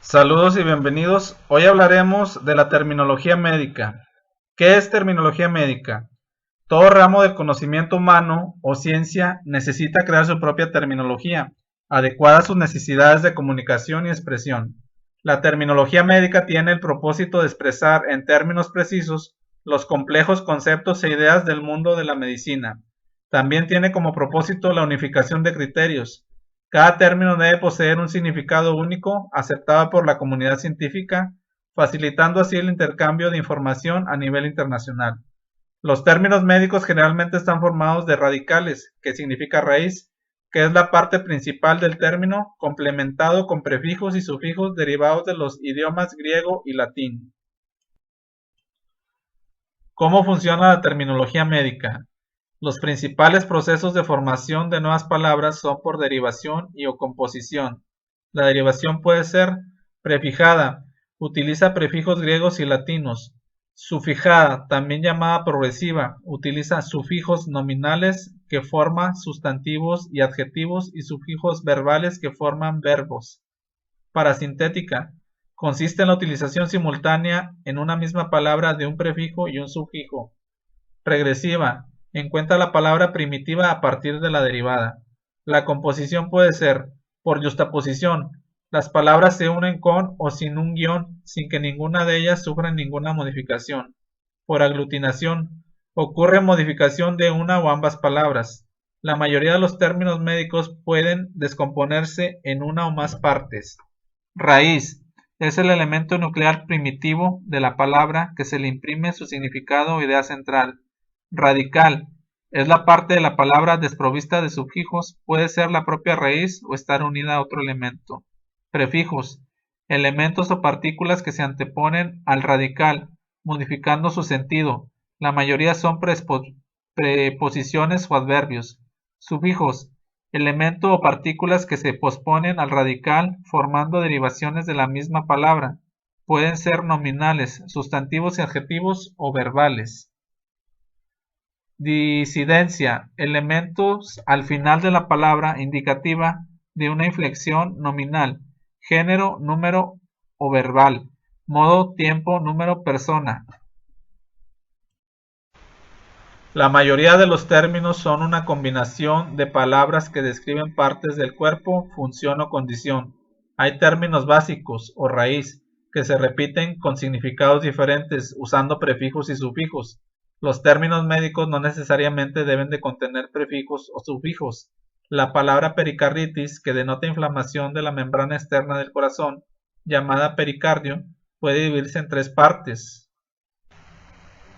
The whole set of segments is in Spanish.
Saludos y bienvenidos. Hoy hablaremos de la terminología médica. ¿Qué es terminología médica? Todo ramo del conocimiento humano o ciencia necesita crear su propia terminología, adecuada a sus necesidades de comunicación y expresión. La terminología médica tiene el propósito de expresar en términos precisos los complejos conceptos e ideas del mundo de la medicina. También tiene como propósito la unificación de criterios. Cada término debe poseer un significado único, aceptado por la comunidad científica, facilitando así el intercambio de información a nivel internacional. Los términos médicos generalmente están formados de radicales, que significa raíz, que es la parte principal del término, complementado con prefijos y sufijos derivados de los idiomas griego y latín. ¿Cómo funciona la terminología médica? Los principales procesos de formación de nuevas palabras son por derivación y o composición. La derivación puede ser prefijada, utiliza prefijos griegos y latinos. Sufijada, también llamada progresiva, utiliza sufijos nominales que forman sustantivos y adjetivos y sufijos verbales que forman verbos. Parasintética, consiste en la utilización simultánea en una misma palabra de un prefijo y un sufijo. Regresiva, encuentra la palabra primitiva a partir de la derivada. La composición puede ser, por yuxtaposición, las palabras se unen con o sin un guión sin que ninguna de ellas sufra ninguna modificación. Por aglutinación, ocurre modificación de una o ambas palabras. La mayoría de los términos médicos pueden descomponerse en una o más partes. Raíz es el elemento nuclear primitivo de la palabra que se le imprime su significado o idea central. Radical es la parte de la palabra desprovista de sufijos, puede ser la propia raíz o estar unida a otro elemento. Prefijos, elementos o partículas que se anteponen al radical, modificando su sentido. La mayoría son preposiciones o adverbios. Sufijos, elemento o partículas que se posponen al radical formando derivaciones de la misma palabra. Pueden ser nominales, sustantivos y adjetivos o verbales. Disidencia, elementos al final de la palabra indicativa de una inflexión nominal, género, número o verbal, modo, tiempo, número, persona. La mayoría de los términos son una combinación de palabras que describen partes del cuerpo, función o condición. Hay términos básicos o raíz que se repiten con significados diferentes usando prefijos y sufijos. Los términos médicos no necesariamente deben de contener prefijos o sufijos. La palabra pericarditis, que denota inflamación de la membrana externa del corazón, llamada pericardio, puede dividirse en tres partes.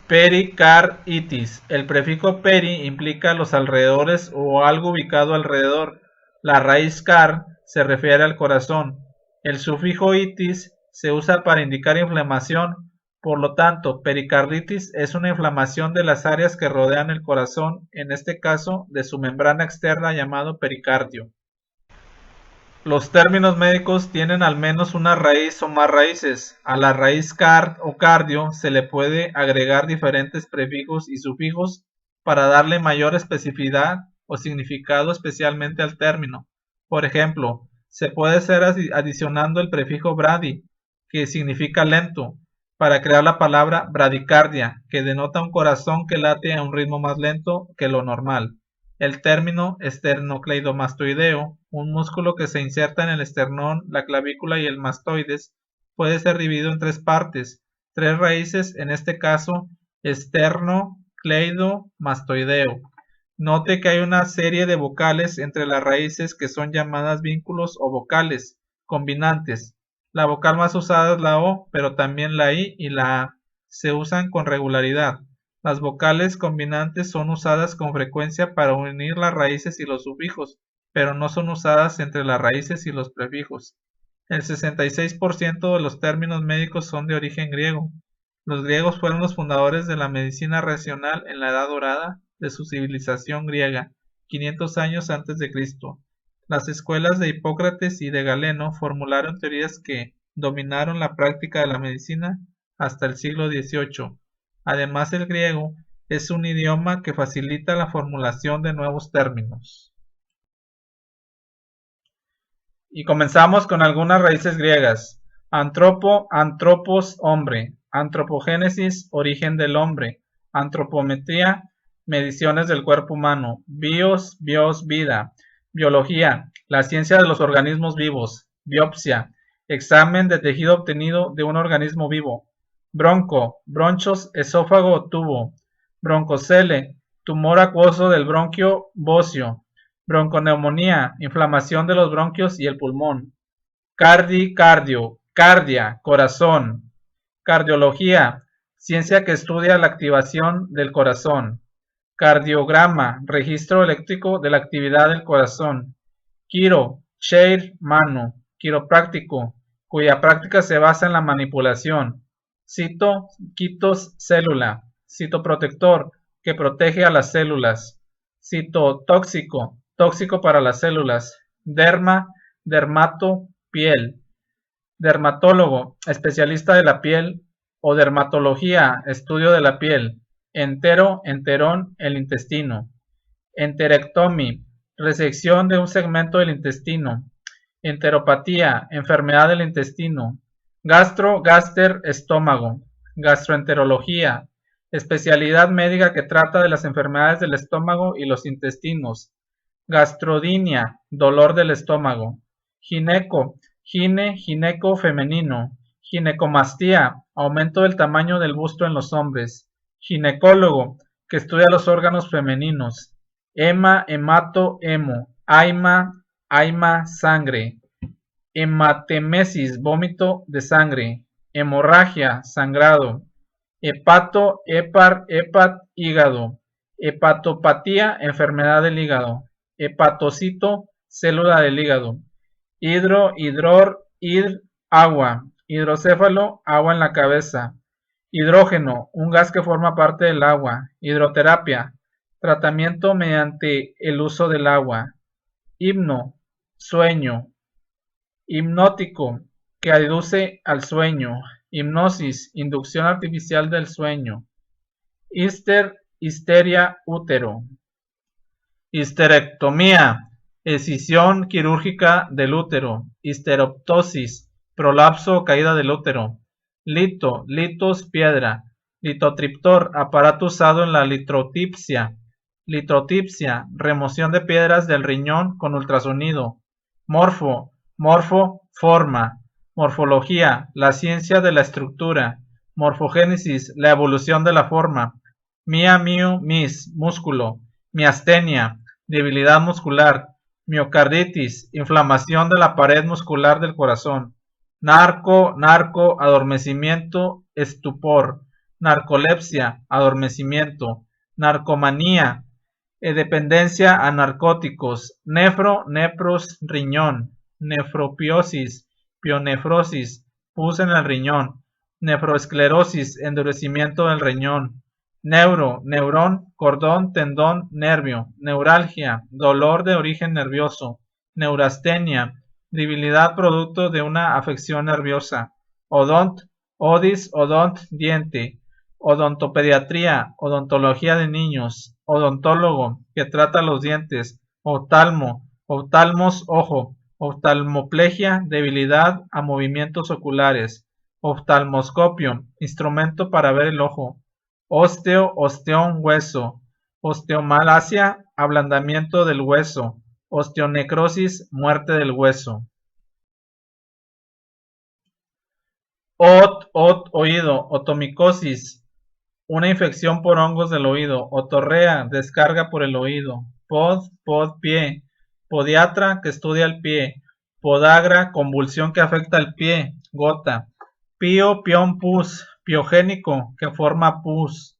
Pericarditis. El prefijo peri implica los alrededores o algo ubicado alrededor. La raíz car se refiere al corazón. El sufijo itis se usa para indicar inflamación. Por lo tanto, pericarditis es una inflamación de las áreas que rodean el corazón, en este caso de su membrana externa llamado pericardio. Los términos médicos tienen al menos una raíz o más raíces. A la raíz card o cardio se le puede agregar diferentes prefijos y sufijos para darle mayor especificidad o significado especialmente al término. Por ejemplo, se puede hacer adicionando el prefijo bradi, que significa lento, para crear la palabra bradicardia, que denota un corazón que late a un ritmo más lento que lo normal. El término esternocleidomastoideo, un músculo que se inserta en el esternón, la clavícula y el mastoides, puede ser dividido en tres partes, tres raíces, en este caso esternocleidomastoideo. Note que hay una serie de vocales entre las raíces que son llamadas vínculos o vocales combinantes. La vocal más usada es la O, pero también la I y la A se usan con regularidad. Las vocales combinantes son usadas con frecuencia para unir las raíces y los sufijos, pero no son usadas entre las raíces y los prefijos. El 66% de los términos médicos son de origen griego. Los griegos fueron los fundadores de la medicina racional en la Edad Dorada de su civilización griega, 500 años antes de Cristo. Las escuelas de Hipócrates y de Galeno formularon teorías que dominaron la práctica de la medicina hasta el siglo XVIII. Además, el griego es un idioma que facilita la formulación de nuevos términos. Y comenzamos con algunas raíces griegas. Antropo, antropos, hombre. Antropogénesis, origen del hombre. Antropometría, mediciones del cuerpo humano. Bios, vida. Biología, la ciencia de los organismos vivos. Biopsia, examen de tejido obtenido de un organismo vivo. Bronco, bronchos, esófago o tubo. Broncocele, tumor acuoso del bronquio bocio. Bronconeumonía, inflamación de los bronquios y el pulmón. Cardia, corazón. Cardiología, ciencia que estudia la activación del corazón. Cardiograma, registro eléctrico de la actividad del corazón. Chair, mano. Quiropráctico, cuya práctica se basa en la manipulación. Quitos, célula. Citoprotector, que protege a las células. Citotóxico, tóxico para las células. Dermato, piel. Dermatólogo, especialista de la piel, o dermatología, estudio de la piel. Enterón, el intestino. Enterectomía, resección de un segmento del intestino. Enteropatía, enfermedad del intestino. Gaster, estómago. Gastroenterología, especialidad médica que trata de las enfermedades del estómago y los intestinos. Gastrodinia, dolor del estómago. Gineco femenino. Ginecomastía, aumento del tamaño del busto en los hombres. Ginecólogo, que estudia los órganos femeninos. Hemato, aima, sangre. Hematemesis, vómito de sangre. Hemorragia, sangrado. Hepato, hígado. Hepatopatía, enfermedad del hígado. Hepatocito, célula del hígado. Agua. Hidrocéfalo, agua en la cabeza. Hidrógeno, un gas que forma parte del agua. Hidroterapia, tratamiento mediante el uso del agua. Himno, sueño. Hipnótico, que aduce al sueño. Hipnosis, inducción artificial del sueño. Histeria, útero. Histerectomía, escisión quirúrgica del útero. Histeroptosis, prolapso o caída del útero. Litos, piedra. Litotriptor, aparato usado en la litrotipsia. Litrotipsia, remoción de piedras del riñón con ultrasonido. Morfo, forma. Morfología, la ciencia de la estructura. Morfogénesis, la evolución de la forma. Mis, músculo. Miastenia, debilidad muscular. Miocarditis, inflamación de la pared muscular del corazón. Narco, adormecimiento, estupor. Narcolepsia, adormecimiento. Narcomanía, dependencia a narcóticos. Nepros, riñón. Nefropiosis, pionefrosis, pus en el riñón. Nefroesclerosis, endurecimiento del riñón. Neurón, cordón, tendón, nervio. Neuralgia, dolor de origen nervioso. Neurastenia, debilidad producto de una afección nerviosa. Odont, diente. Odontopediatría, odontología de niños. Odontólogo, que trata los dientes. Oftalmos, ojo. Oftalmoplegia, debilidad a movimientos oculares. Oftalmoscopio, instrumento para ver el ojo. Osteón, hueso. Osteomalacia, ablandamiento del hueso. Osteonecrosis, muerte del hueso. Oído. Otomicosis, una infección por hongos del oído. Otorrea, descarga por el oído. Pie. Podiatra, que estudia el pie. Podagra, convulsión que afecta al pie. Gota. Pion, pus. Piogénico, que forma pus.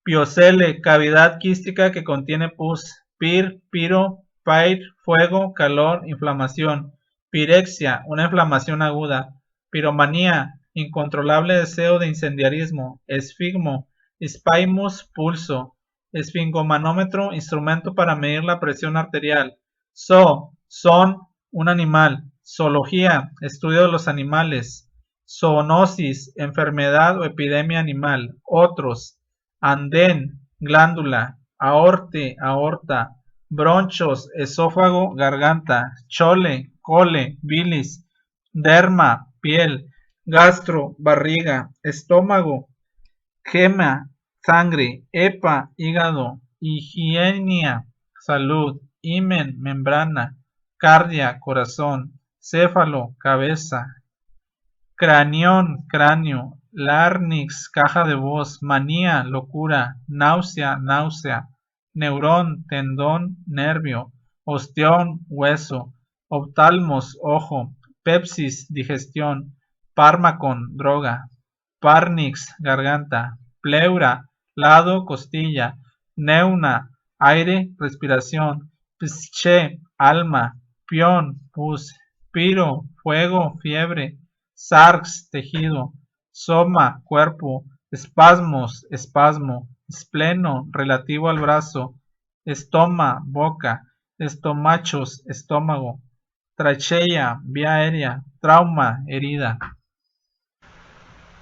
Piocele, cavidad quística que contiene pus. Piro, fuego, calor, inflamación. Pirexia, una inflamación aguda. Piromanía, incontrolable deseo de incendiarismo. Esfigmo, spaimus, pulso. Esfingomanómetro, instrumento para medir la presión arterial. Son, un animal. Zoología, estudio de los animales. Zoonosis, enfermedad o epidemia animal. Otros. Andén, glándula. Aorta. Bronchos, esófago, garganta. Chole, cole, bilis. Derma, piel. gastro, barriga, estómago, gema, sangre, hepa, hígado, higienia, salud, himen, membrana, cardia, corazón, céfalo, cabeza, cranión, cráneo, larynx, caja de voz, manía, locura, náusea, neurón, tendón, nervio, osteón, hueso, oftalmos, ojo, pepsis, digestión, fármacon, droga, parnix, garganta, pleura, lado, costilla, neuna, aire, respiración, psiche, alma, pion, pus, piro, fuego, fiebre, sarx, tejido, soma, cuerpo, espasmos, espasmo, espleno, relativo al brazo, estoma, boca, estomachos, estómago, trachea, vía aérea, trauma, herida.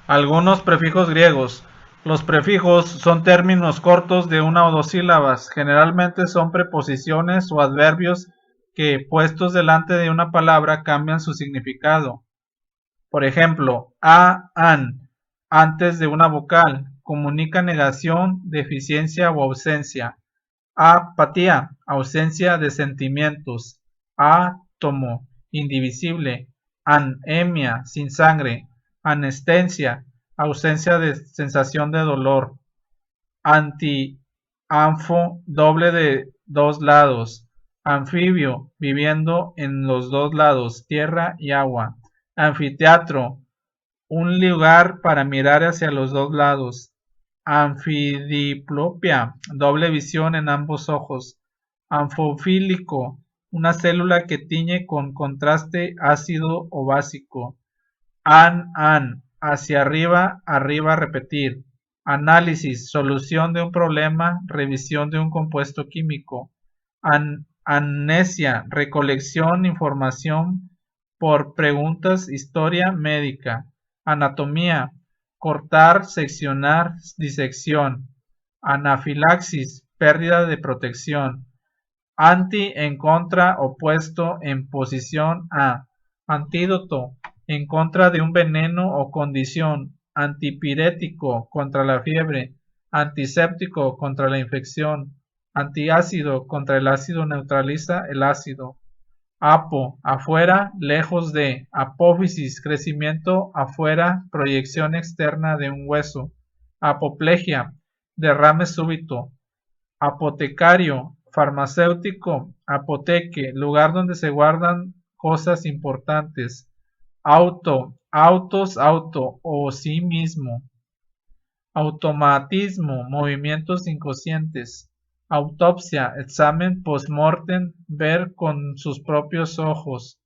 Algunos prefijos griegos. Los prefijos son términos cortos de una o dos sílabas. Generalmente son preposiciones o adverbios que, puestos delante de una palabra, cambian su significado. Por ejemplo, an, antes de una vocal, comunica negación, deficiencia o ausencia. Apatía, ausencia de sentimientos. Átomo, indivisible. Anemia, sin sangre. Anestesia, ausencia de sensación de dolor. Anfo, doble de dos lados. Anfibio, viviendo en los dos lados, tierra y agua. Anfiteatro, un lugar para mirar hacia los dos lados. Anfidiplopia, doble visión en ambos ojos. Anfofílico, una célula que tiñe con contraste ácido o básico. Hacia arriba, arriba, repetir. Análisis, solución de un problema, revisión de un compuesto químico. Amnesia, recolección, información por preguntas, historia médica. Anatomía, cortar, seccionar, disección. Anafilaxis, pérdida de protección. Anti, en contra, opuesto, en posición a. Antídoto, en contra de un veneno o condición. Antipirético, contra la fiebre. Antiséptico, contra la infección. Antiácido, contra el ácido, neutraliza el ácido. Apo, afuera, lejos de. Apófisis, crecimiento afuera, proyección externa de un hueso. Apoplejía, derrame súbito. Apotecario, farmacéutico, apoteque, lugar donde se guardan cosas importantes. Auto o sí mismo. Automatismo, movimientos inconscientes. Autopsia, examen post-mortem, ver con sus propios ojos.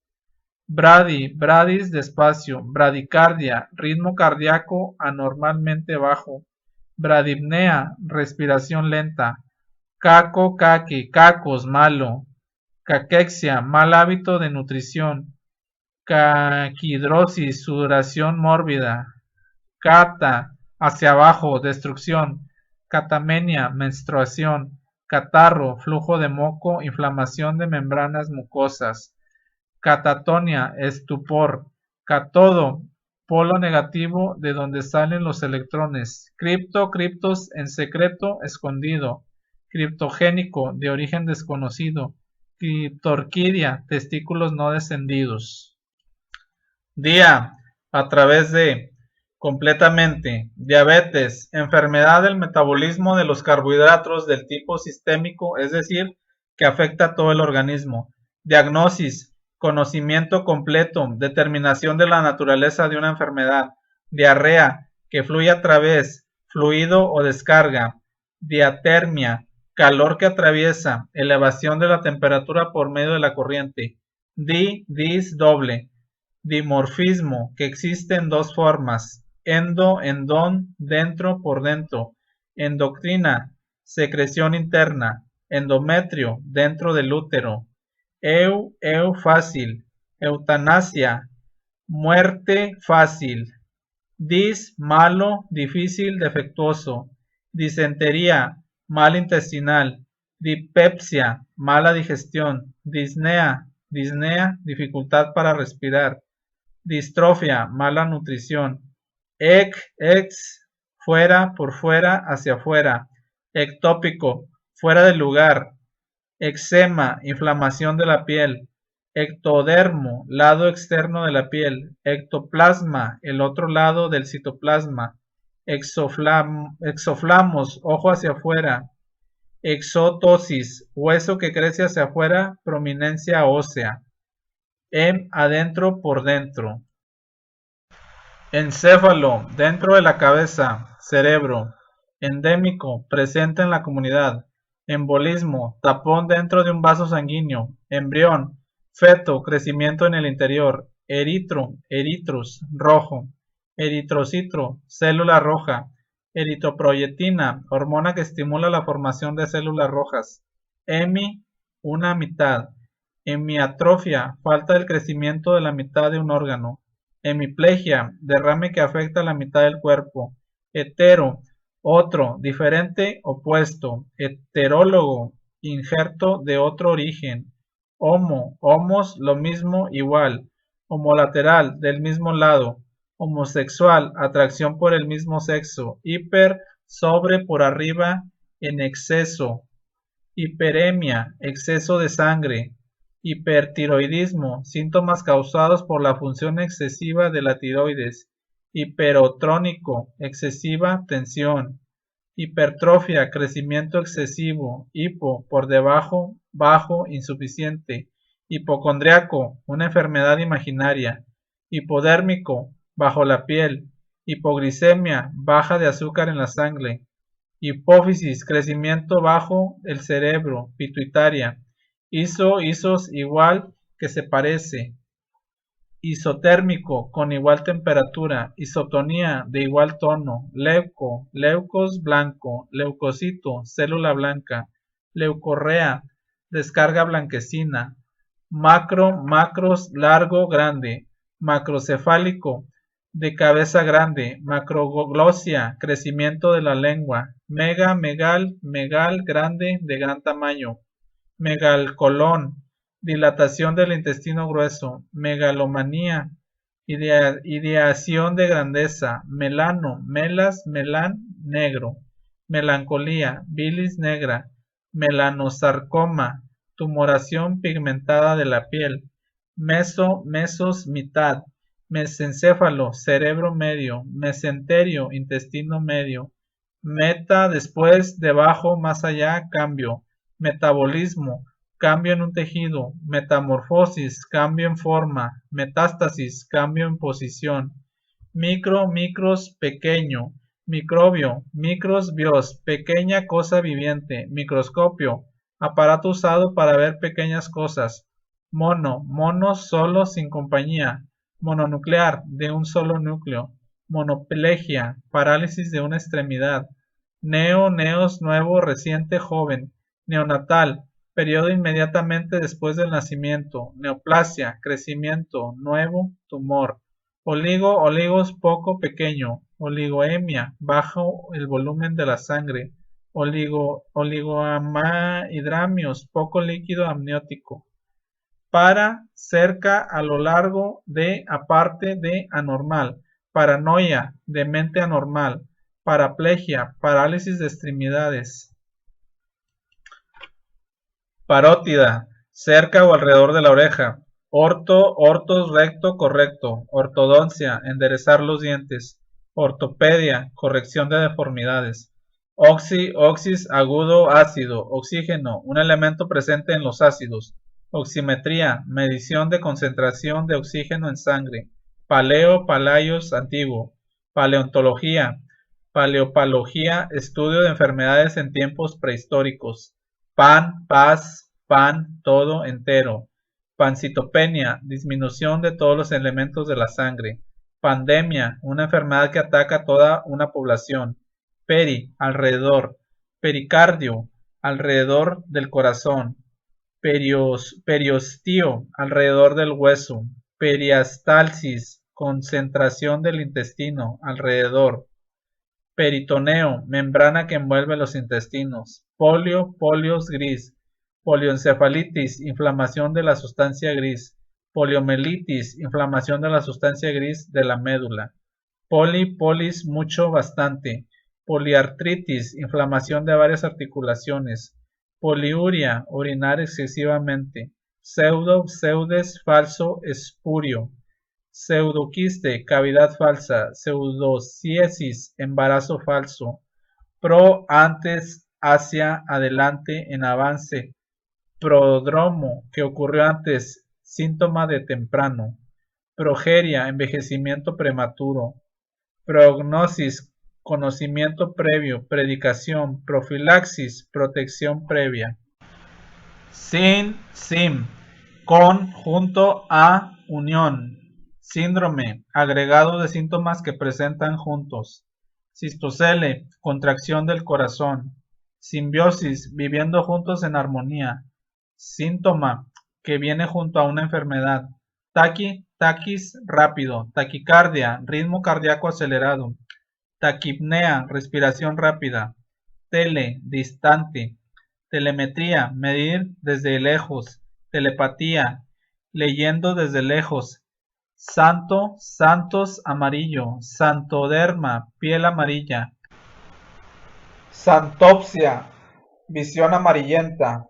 Bradis, despacio. Bradicardia, ritmo cardíaco anormalmente bajo. Bradipnea, respiración lenta. Cacos, malo. Caquexia, mal hábito de nutrición. Caquidrosis, sudoración mórbida. Cata, hacia abajo, destrucción. Catamenia, menstruación. Catarro, flujo de moco, inflamación de membranas mucosas. Catatonia, estupor. Cátodo, polo negativo de donde salen los electrones. Criptos, en secreto, escondido. Criptogénico, de origen desconocido. Criptorquidia, testículos no descendidos. Día, a través de, completamente, diabetes, enfermedad del metabolismo de los carbohidratos del tipo sistémico, es decir, que afecta a todo el organismo. Diagnosis, conocimiento completo, determinación de la naturaleza de una enfermedad. Diarrea, que fluye a través, fluido o descarga. Diatermia, calor que atraviesa, elevación de la temperatura por medio de la corriente. Doble. Dimorfismo, que existe en dos formas: endón, dentro, por dentro. Endocrina, secreción interna. Endometrio, dentro del útero. Fácil. Eutanasia, muerte fácil. Malo, difícil, defectuoso. Disentería, mal intestinal. Dispepsia, mala digestión. Disnea, dificultad para respirar. distrofia, mala nutrición, ex, fuera, por fuera, hacia afuera, ectópico, fuera del lugar, eczema, inflamación de la piel, ectodermo, lado externo de la piel, ectoplasma, el otro lado del citoplasma, exoflamos, ojo hacia afuera, exotosis, hueso que crece hacia afuera, prominencia ósea, adentro por dentro. Encéfalo, dentro de la cabeza, cerebro. Endémico, presente en la comunidad. Embolismo, tapón dentro de un vaso sanguíneo. Embrión, feto, crecimiento en el interior. Eritro, eritrus, rojo. Eritrocitro, célula roja. Eritropoyetina, hormona que estimula la formación de células rojas. Hemi, una mitad. Hemiatrofia, falta del crecimiento de la mitad de un órgano. Hemiplegia, derrame que afecta a la mitad del cuerpo. Hetero, otro, diferente, opuesto. Heterólogo, injerto de otro origen. Homo, homos, lo mismo, igual. Homolateral, del mismo lado. Homosexual, atracción por el mismo sexo. Hiper, sobre, por arriba, en exceso. Hiperemia, exceso de sangre. Hipertiroidismo, síntomas causados por la función excesiva de la tiroides. Hiperotrónico, excesiva tensión. Hipertrofia, crecimiento excesivo. Hipo, por debajo, bajo, insuficiente. Hipocondriaco, una enfermedad imaginaria. Hipodérmico, bajo la piel. Hipoglicemia, baja de azúcar en la sangre. Hipófisis, crecimiento bajo el cerebro, pituitaria. Isos, igual, que se parece. Isotérmico, con igual temperatura. Isotonía, de igual tono. Leuco, leucos, blanco. Leucocito, célula blanca. Leucorrea, descarga blanquecina. Macros, largo, grande. Macrocefálico, de cabeza grande. Macroglosia, crecimiento de la lengua. Megal, grande, de gran tamaño. Megalcolón, dilatación del intestino grueso. Megalomanía, ideación de grandeza. Melano, melán, negro. Melancolía, bilis negra. Melanosarcoma, tumoración pigmentada de la piel. Mesos, mitad. Mesencéfalo, cerebro medio. Mesenterio, intestino medio. Meta, después, debajo, más allá, cambio. Metabolismo, cambio en un tejido. Metamorfosis, cambio en forma. Metástasis, cambio en posición. Micros, pequeño. Microbio, bios, pequeña cosa viviente. Microscopio, aparato usado para ver pequeñas cosas. Monos solo, sin compañía. Mononuclear, de un solo núcleo. Monoplegia, parálisis de una extremidad. Neos, nuevo, reciente, joven. Neonatal, periodo inmediatamente después del nacimiento. Neoplasia, crecimiento, nuevo, tumor. Oligos, poco, pequeño. Oligoemia, bajo el volumen de la sangre. Oligohidramios, poco líquido amniótico. Para, cerca, a lo largo de, aparte de, anormal. Paranoia, de mente anormal. Paraplegia, parálisis de extremidades. Parótida, cerca o alrededor de la oreja. Ortos, recto, correcto. Ortodoncia, enderezar los dientes. Ortopedia, corrección de deformidades. Oxis, agudo, ácido. Oxígeno, un elemento presente en los ácidos. Oximetría, medición de concentración de oxígeno en sangre. Palaios, antiguo. Paleontología, paleopalogía, estudio de enfermedades en tiempos prehistóricos. Paz, pan, todo, entero. Pancitopenia, disminución de todos los elementos de la sangre. Pandemia, una enfermedad que ataca a toda una población. Alrededor. Pericardio, alrededor del corazón. Periostio, alrededor del hueso. Periastalsis, concentración del intestino, alrededor. Peritoneo, membrana que envuelve los intestinos. Polios, gris. Polioencefalitis, inflamación de la sustancia gris. poliomielitis, inflamación de la sustancia gris de la médula, polis, mucho, bastante, poliartritis, inflamación de varias articulaciones, poliuria, orinar excesivamente, pseudes, falso, espurio, pseudoquiste, cavidad falsa, pseudociesis, embarazo falso, antes, hacia, adelante, en avance, prodromo, que ocurrió antes, síntoma de temprano, progeria, envejecimiento prematuro, prognosis, conocimiento previo, predicación, profilaxis, protección previa. Sim, con, junto a, unión. Síndrome, agregado de síntomas que presentan juntos. Cistocele, contracción del corazón. Simbiosis, viviendo juntos en armonía. Síntoma, que viene junto a una enfermedad. Taquis, rápido. Taquicardia, ritmo cardíaco acelerado. Taquipnea, respiración rápida. Distante. Telemetría, medir desde lejos. Telepatía, leyendo desde lejos. Santos, amarillo. Santoderma, piel amarilla. Santopsia, visión amarillenta.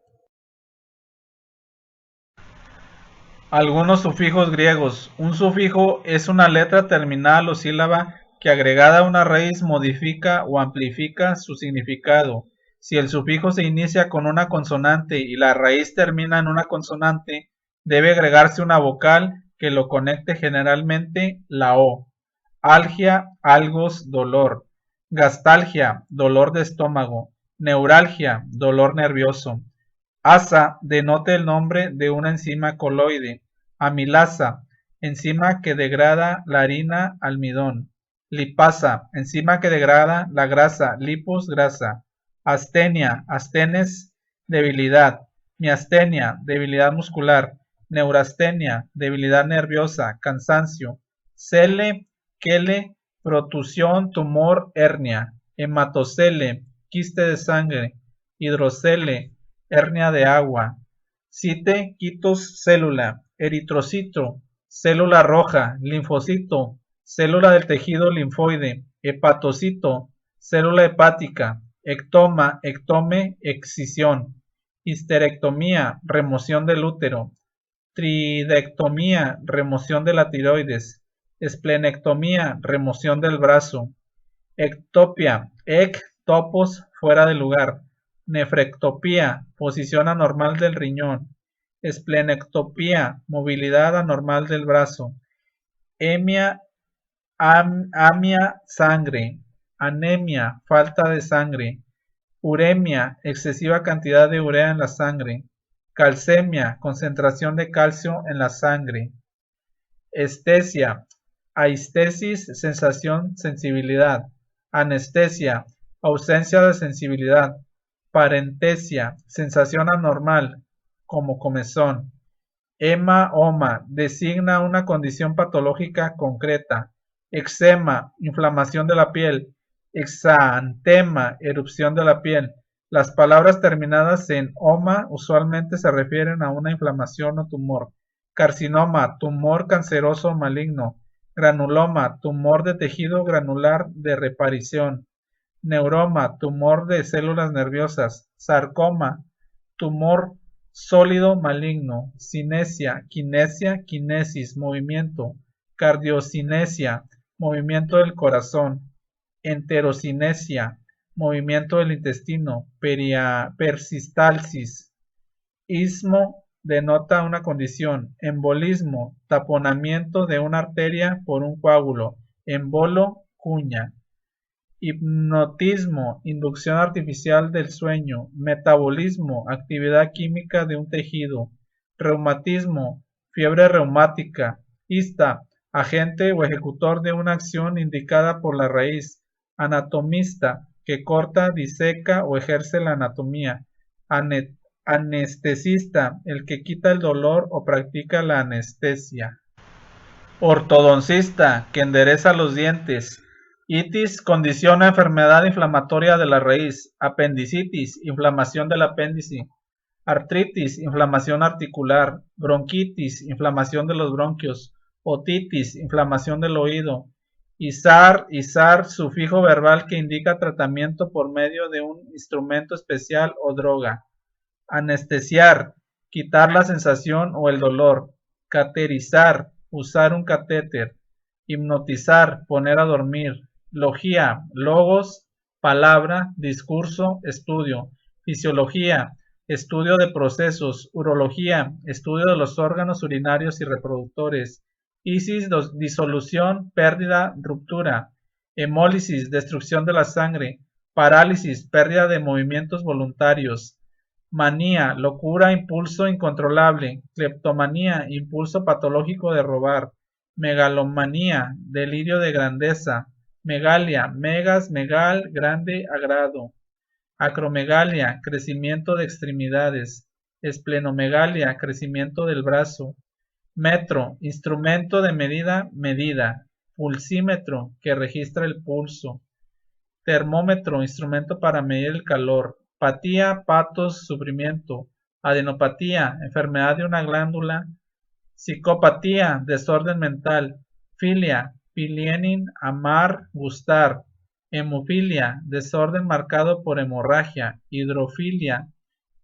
Algunos sufijos griegos. Un sufijo es una letra terminal o sílaba que agregada a una raíz modifica o amplifica su significado. Si el sufijo se inicia con una consonante y la raíz termina en una consonante, debe agregarse una vocal que lo conecte, generalmente la O. Algia, algos, dolor. Gastalgia, dolor de estómago. Neuralgia, dolor nervioso. Asa denota el nombre de una enzima coloide. Amilasa, enzima que degrada la harina, almidón. Lipasa, enzima que degrada la grasa, lipos, grasa. Astenia, astenes, debilidad. Miastenia, debilidad muscular. Neurastenia, debilidad nerviosa, cansancio. Quele, protusión, tumor, hernia. Hematocele, quiste de sangre. Hidrocele, hernia de agua. Quitos, célula. Eritrocito, célula roja. Linfocito, célula del tejido linfoide. Hepatocito, célula hepática. Ectome, excisión. Histerectomía, remoción del útero. Tridectomía, remoción de la tiroides. Esplenectomía, remoción del brazo. Ectopia, topos, fuera de lugar. Nefrectopía, posición anormal del riñón. Esplenectopía, movilidad anormal del brazo. Amia, sangre. Anemia, falta de sangre. Uremia, excesiva cantidad de urea en la sangre. Calcemia, concentración de calcio en la sangre. Estesia, aistesis, sensación, sensibilidad. Anestesia, ausencia de sensibilidad. Parentesia, sensación anormal, como comezón. Oma, designa una condición patológica concreta. Eczema, inflamación de la piel. Exantema, erupción de la piel. Las palabras terminadas en oma usualmente se refieren a una inflamación o tumor. Carcinoma, tumor canceroso o maligno. Granuloma, tumor de tejido granular de reparición. Neuroma, tumor de células nerviosas. Sarcoma, tumor sólido maligno. Cinesia, kinesis, movimiento. Cardiocinesia, movimiento del corazón. Enterocinesia, movimiento del intestino. Persistalsis. Ismo denota una condición. Embolismo, taponamiento de una arteria por un coágulo. Embolo, cuña. Hipnotismo, inducción artificial del sueño. Metabolismo, actividad química de un tejido. Reumatismo, fiebre reumática. Hista, agente o ejecutor de una acción indicada por la raíz. Anatomista, que corta, diseca o ejerce la anatomía. Anestesista, el que quita el dolor o practica la anestesia. Ortodoncista, que endereza los dientes. Itis, condiciona enfermedad inflamatoria de la raíz. Apendicitis, inflamación del apéndice. artritis, inflamación articular, bronquitis, inflamación de los bronquios, otitis, inflamación del oído, izar, sufijo verbal que indica tratamiento por medio de un instrumento especial o droga, anestesiar, quitar la sensación o el dolor, caterizar, usar un catéter, hipnotizar, poner a dormir, logía, logos, palabra, discurso, estudio, fisiología, estudio de procesos, urología, estudio de los órganos urinarios y reproductores, isis, disolución, pérdida, ruptura, hemólisis, destrucción de la sangre, parálisis, pérdida de movimientos voluntarios, manía, locura, impulso incontrolable, cleptomanía, impulso patológico de robar, megalomanía, delirio de grandeza, megalia, megas, megal, grande, agrado, acromegalia, crecimiento de extremidades, esplenomegalia, crecimiento del brazo, metro, instrumento de medida, medida, pulsímetro, que registra el pulso, termómetro, instrumento para medir el calor, patía, patos, sufrimiento, adenopatía, enfermedad de una glándula, psicopatía, desorden mental, filia, pilienin, amar, gustar, hemofilia, desorden marcado por hemorragia, hidrofilia,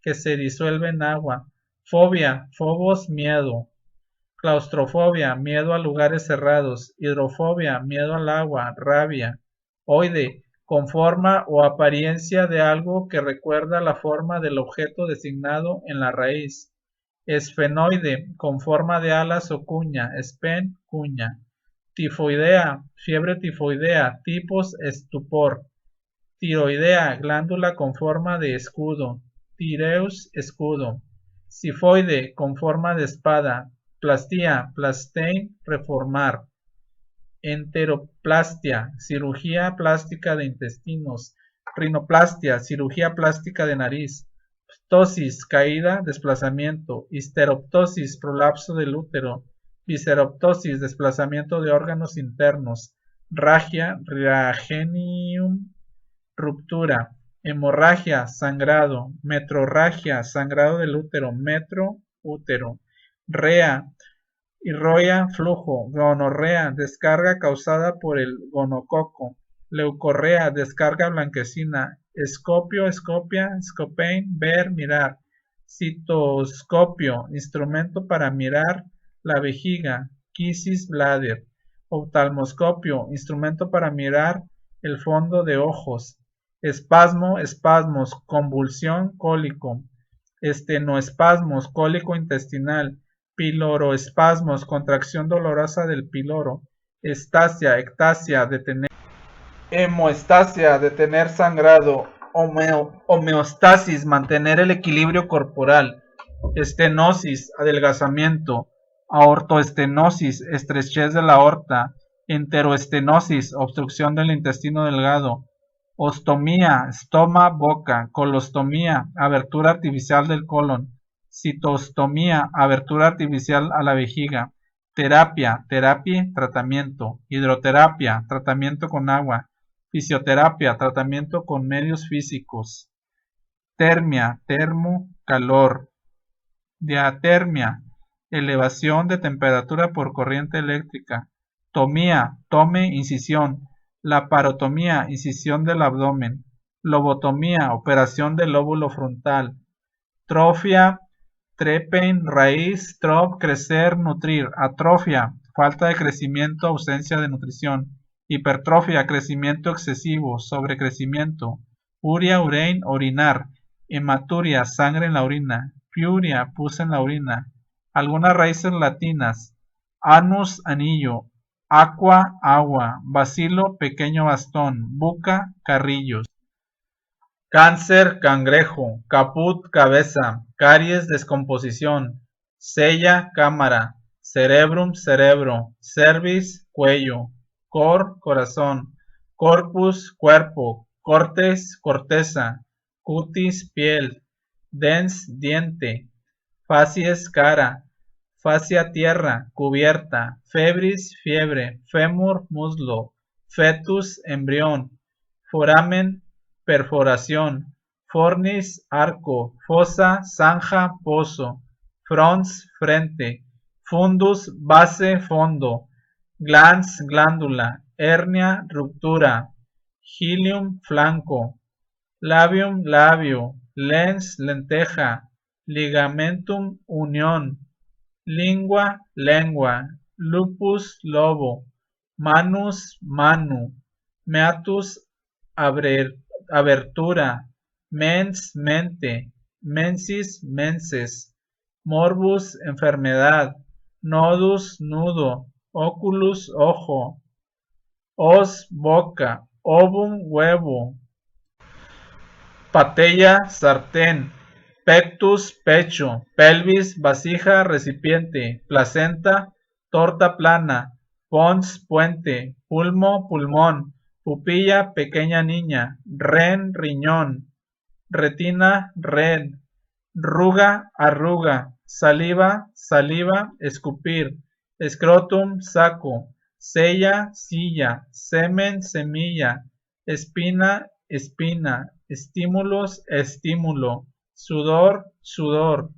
que se disuelve en agua, fobia, phobos, miedo, claustrofobia, miedo a lugares cerrados, hidrofobia, miedo al agua, rabia, oide, con forma o apariencia de algo que recuerda la forma del objeto designado en la raíz, esfenoide, con forma de alas o cuña, espen, cuña, tifoidea, fiebre tifoidea, tipos, estupor, tiroidea, glándula con forma de escudo, tireus, escudo, sifoide, con forma de espada, plastía, plastein, reformar, enteroplastia, cirugía plástica de intestinos, rinoplastia, cirugía plástica de nariz, ptosis, caída, desplazamiento, histeroptosis, prolapso del útero, visceroptosis, desplazamiento de órganos internos, ragia, reagenium, ruptura, hemorragia, sangrado, metrorragia, sangrado del útero, metro, útero, rea, irroia, flujo, gonorrea, descarga causada por el gonococo, leucorrea, descarga blanquecina, escopio, escopia, scopein, ver, mirar, citoscopio, instrumento para mirar la vejiga, quisis, bladder, oftalmoscopio, instrumento para mirar el fondo de ojos, espasmo, espasmos, convulsión, cólico, estenoespasmos, cólico intestinal, piloroespasmos, contracción dolorosa del piloro, estasia, ectasia, detener, hemoestasia, detener sangrado, homeostasis, mantener el equilibrio corporal, estenosis, adelgazamiento, aortoestenosis, estrechez de la aorta, enteroestenosis, obstrucción del intestino delgado, ostomía, estoma, boca, colostomía, abertura artificial del colon, citostomía, abertura artificial a la vejiga, terapia, tratamiento, hidroterapia, tratamiento con agua, fisioterapia, tratamiento con medios físicos, termia, termo, calor, diatermia, elevación de temperatura por corriente eléctrica, tomía, tome, incisión, laparotomía, incisión del abdomen, lobotomía, operación del lóbulo frontal, trofia, trepen, raíz, trop, crecer, nutrir, atrofia, falta de crecimiento, ausencia de nutrición, hipertrofia, crecimiento excesivo, sobrecrecimiento, uria, urein, orinar, hematuria, sangre en la orina, piuria, pus en la orina, algunas raíces latinas, anus, anillo, aqua, agua, bacilo, pequeño bastón, buca, carrillos. Cáncer, cangrejo, caput, cabeza, caries, descomposición, sella, cámara, cerebrum, cerebro, cervix, cuello, cor, corazón, corpus, cuerpo, cortes, corteza, cutis, piel, dens, diente, facies, cara, fascia, tierra, cubierta, febris, fiebre, fémur, muslo, fetus, embrión, foramen, perforación, fornis, arco, fosa, zanja, pozo, frons, frente, fundus, base, fondo, glans, glándula, hernia, ruptura, gilium, flanco, labium, labio, lens, lenteja, ligamentum, unión, lingua, lengua, lupus, lobo, manus, manu, meatus, abertura, mens, mente, mensis, menses, morbus, enfermedad, nodus, nudo, oculus, ojo, os, boca, ovum, huevo, patella, sartén, pectus, pecho, pelvis, vasija, recipiente, placenta, torta plana, pons, puente, pulmo, pulmón, pupilla, pequeña niña, ren, riñón, retina, red, ruga, arruga, saliva, saliva, escupir, scrotum, saco, sella, silla, semen, semilla, espina, espina, estímulos, estímulo, sudor, sudor,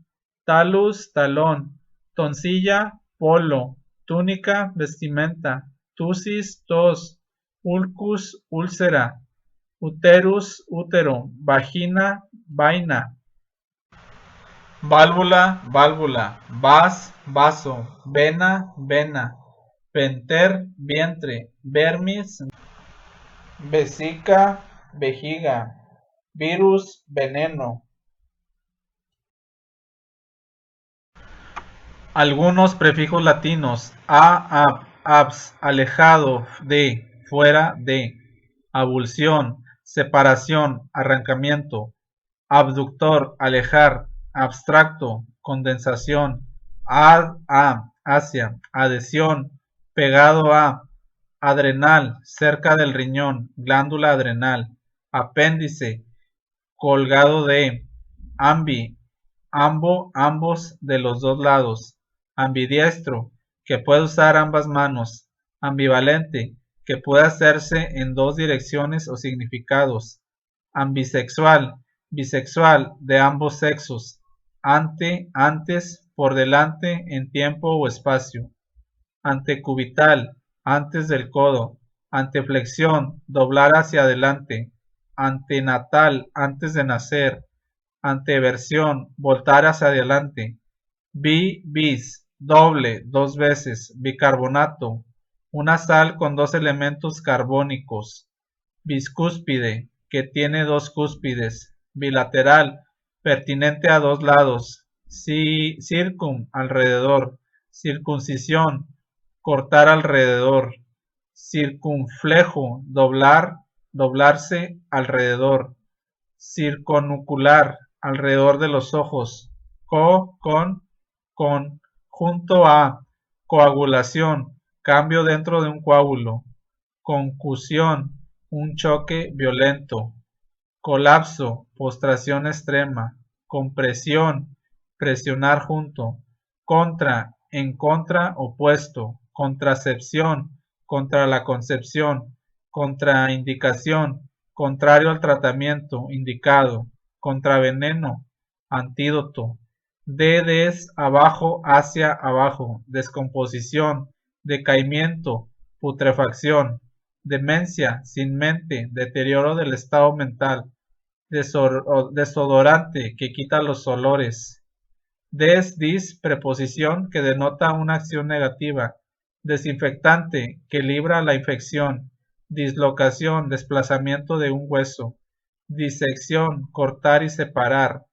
talus, talón, toncilla, polo, túnica, vestimenta, tusis, tos, ulcus, úlcera, uterus, útero, vagina, vaina, válvula, válvula, vas, vaso, vena, vena, venter, vientre, vermis, vesica, vejiga, virus, veneno. Algunos prefijos latinos: ab, abs, alejado de, fuera de, abulsión, separación, arrancamiento, abductor, alejar, abstracto, condensación, a, hacia, adhesión, pegado a, adrenal, cerca del riñón, glándula adrenal, apéndice, colgado de, ambi, ambos de los dos lados, ambidiestro, que puede usar ambas manos, ambivalente, que puede hacerse en dos direcciones o significados, ambisexual, bisexual, de ambos sexos, antes, por delante, en tiempo o espacio, antecubital, antes del codo, anteflexión, doblar hacia adelante, antenatal, antes de nacer, anteversión, voltar hacia adelante, bis, doble, dos veces, bicarbonato, una sal con dos elementos carbónicos, biscúspide, que tiene dos cúspides, bilateral, pertinente a dos lados, alrededor, circuncisión, cortar alrededor, circunflejo, doblarse alrededor, circunnucular, alrededor de los ojos, con, junto a, coagulación, cambio dentro de un coágulo, concusión, un choque violento, colapso, postración extrema, compresión, presionar junto, en contra, opuesto, contracepción, contra la concepción, contraindicación, contrario al tratamiento indicado, contraveneno, antídoto, abajo, hacia abajo, descomposición, decaimiento, putrefacción, demencia, sin mente, deterioro del estado mental, desodorante que quita los olores, preposición que denota una acción negativa, desinfectante que libra la infección, dislocación, desplazamiento de un hueso, disección, cortar y separar,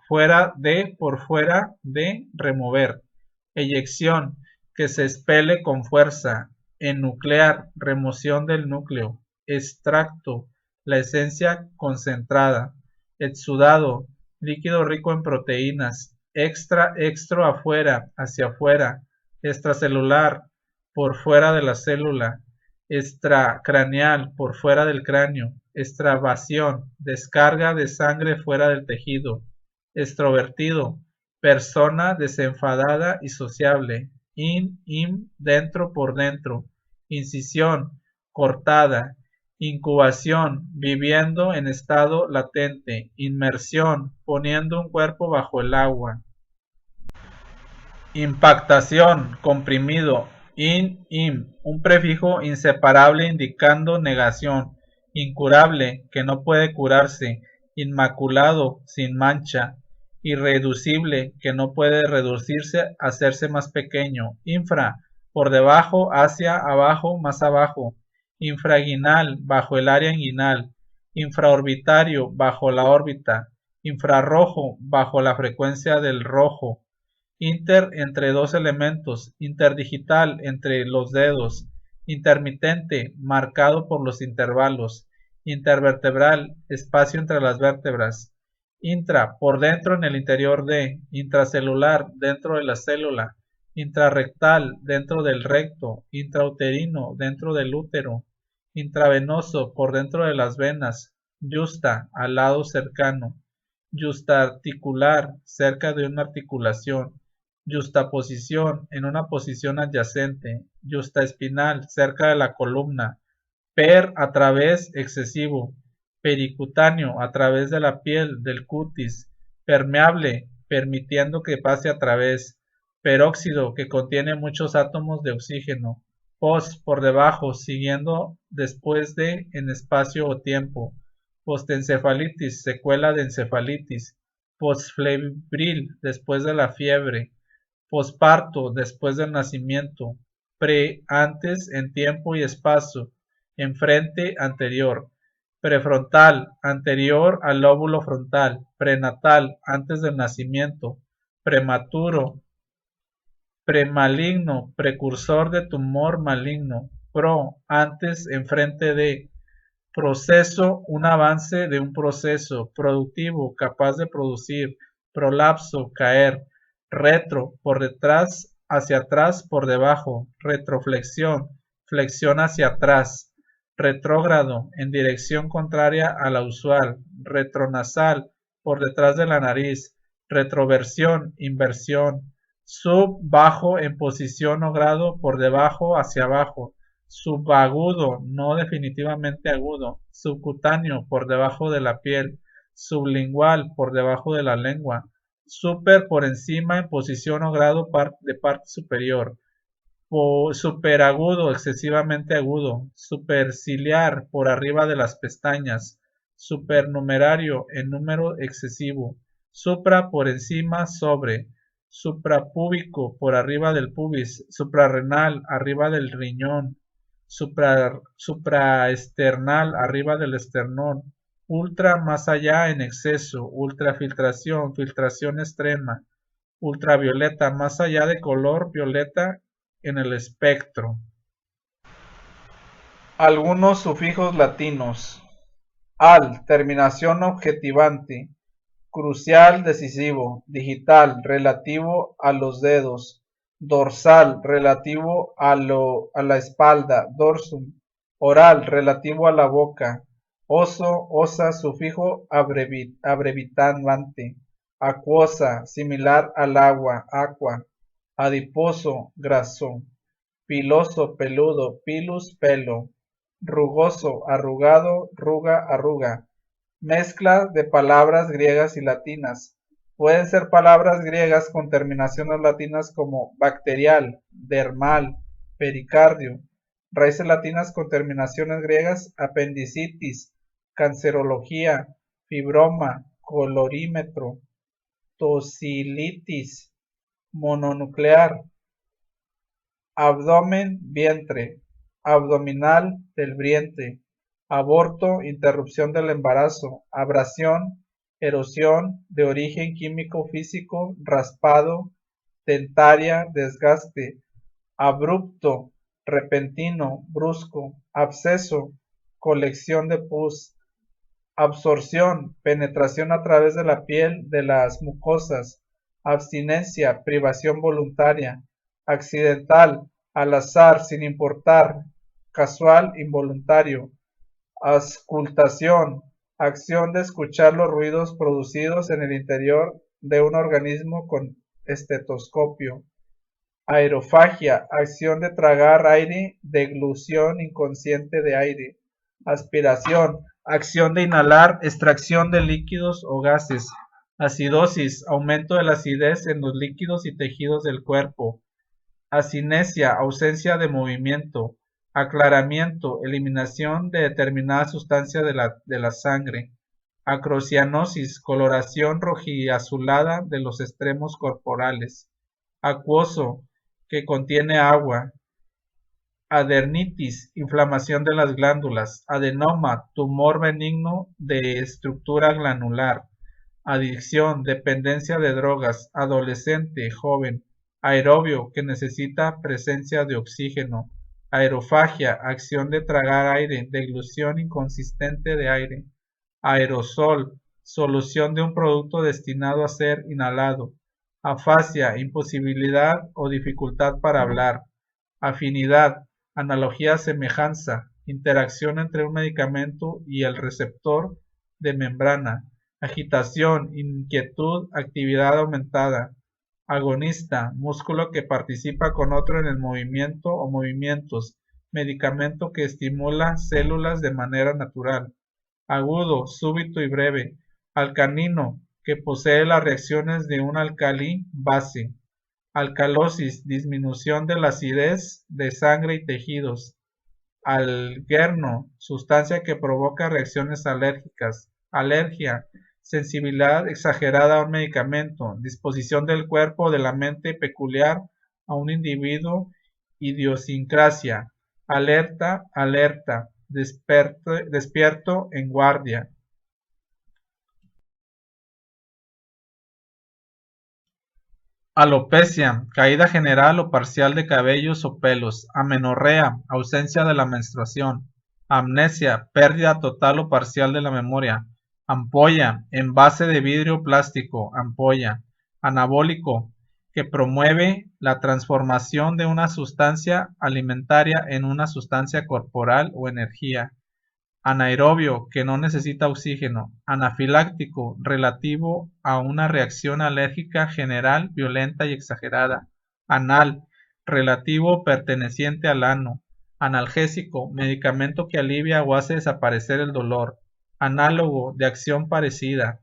fuera de, por fuera de, remover, eyección, que se expele con fuerza, enuclear, remoción del núcleo, extracto, la esencia concentrada, exudado, líquido rico en proteínas, extra afuera, hacia afuera, extracelular, por fuera de la célula, extracraneal, por fuera del cráneo, extravasación, descarga de sangre fuera del tejido, extrovertido, persona desenfadada y sociable, dentro por dentro, incisión, cortada, incubación, viviendo en estado latente, inmersión, poniendo un cuerpo bajo el agua, impactación, comprimido, im, un prefijo inseparable indicando negación, incurable, que no puede curarse, inmaculado, sin mancha, irreducible, que no puede reducirse, hacerse más pequeño, infra, por debajo, hacia, abajo, más abajo, infraguinal, bajo el área inguinal, infraorbitario, bajo la órbita, infrarrojo, bajo la frecuencia del rojo, inter entre dos elementos, interdigital entre los dedos, intermitente marcado por los intervalos, intervertebral espacio entre las vértebras, intra por dentro en el interior de, intracelular dentro de la célula, intrarrectal dentro del recto, intrauterino dentro del útero, intravenoso por dentro de las venas, justa al lado cercano, justaarticular cerca de una articulación, yuxtaposición en una posición adyacente, yuxtaespinal cerca de la columna, per a través excesivo, pericutáneo a través de la piel del cutis, permeable permitiendo que pase a través, peróxido que contiene muchos átomos de oxígeno, pos por debajo siguiendo después de en espacio o tiempo, postencefalitis secuela de encefalitis, postfebril después de la fiebre, posparto después del nacimiento, pre antes en tiempo y espacio, enfrente anterior, prefrontal anterior al lóbulo frontal, prenatal antes del nacimiento, prematuro, premaligno, precursor de tumor maligno, pro antes enfrente de, proceso, un avance de un proceso, productivo, capaz de producir, prolapso, caer, retro, por detrás, hacia atrás, por debajo, retroflexión, flexión hacia atrás, retrógrado, en dirección contraria a la usual, retronasal, por detrás de la nariz, retroversión, inversión, sub, bajo, en posición o grado, por debajo, hacia abajo, subagudo, no definitivamente agudo, subcutáneo, por debajo de la piel, sublingual, por debajo de la lengua, super, por encima, en posición o grado de parte superior, superagudo, excesivamente agudo, superciliar, por arriba de las pestañas, supernumerario, en número excesivo, supra, por encima, sobre, suprapúbico, por arriba del pubis, suprarrenal, arriba del riñón, supraesternal, arriba del esternón, ultra, más allá, en exceso, ultrafiltración, filtración extrema, ultravioleta, más allá de color violeta en el espectro. Algunos sufijos latinos. Al, terminación objetivante, crucial, decisivo, digital, relativo a los dedos, dorsal, relativo a la espalda, dorsum, oral, relativo a la boca, oso, osa, sufijo abrevitante, acuosa, similar al agua, aqua, adiposo, graso, piloso, peludo, pilus, pelo, rugoso, arrugado, ruga, arruga. Mezcla de palabras griegas y latinas. Pueden ser palabras griegas con terminaciones latinas como bacterial, dermal, pericardio. Raíces latinas con terminaciones griegas: apendicitis, cancerología, fibroma, colorímetro, tosilitis, mononuclear, abdomen, vientre, abdominal, del vientre, aborto, interrupción del embarazo, abrasión, erosión de origen químico físico, raspado, dentaria, desgaste, abrupto, repentino, brusco, absceso, colección de pus, absorción, penetración a través de la piel de las mucosas, abstinencia, privación voluntaria, accidental, al azar, sin importar, casual, involuntario, auscultación, acción de escuchar los ruidos producidos en el interior de un organismo con estetoscopio, aerofagia, acción de tragar aire, deglución inconsciente de aire, Aspiración, acción de inhalar, extracción de líquidos o gases. Acidosis, aumento de la acidez en los líquidos y tejidos del cuerpo. Acinesia, ausencia de movimiento. Aclaramiento, eliminación de determinada sustancia de la sangre. Acrocianosis, coloración rojiazulada de los extremos corporales. Acuoso, que contiene agua. Adenitis, inflamación de las glándulas. Adenoma, tumor benigno de estructura granular. Adicción, dependencia de drogas. Adolescente, joven. Aerobio, que necesita presencia de oxígeno. Aerofagia, acción de tragar aire, deglución inconsistente de aire. Aerosol, solución de un producto destinado a ser inhalado. Afasia, imposibilidad o dificultad para hablar. Afinidad, analogía, semejanza, interacción entre un medicamento y el receptor de membrana. Agitación, inquietud, actividad aumentada. Agonista, músculo que participa con otro en el movimiento o movimientos. Medicamento que estimula células de manera natural. Agudo, súbito y breve. Alcanino, que posee las reacciones de un alcalí-base. Alcalosis, disminución de la acidez de sangre y tejidos. Algerno, sustancia que provoca reacciones alérgicas. Alergia, sensibilidad exagerada a un medicamento. Disposición del cuerpo o de la mente peculiar a un individuo. Idiosincrasia. Alerta, alerta. Despierto en guardia. Alopecia, caída general o parcial de cabellos o pelos. Amenorrea, ausencia de la menstruación. Amnesia, pérdida total o parcial de la memoria. Ampolla, envase de vidrio o plástico. Ampolla. Anabólico, que promueve la transformación de una sustancia alimentaria en una sustancia corporal o energía. Anaerobio, que no necesita oxígeno. Anafiláctico, relativo a una reacción alérgica general, violenta y exagerada. Anal, relativo perteneciente al ano. Analgésico, medicamento que alivia o hace desaparecer el dolor. Análogo, de acción parecida.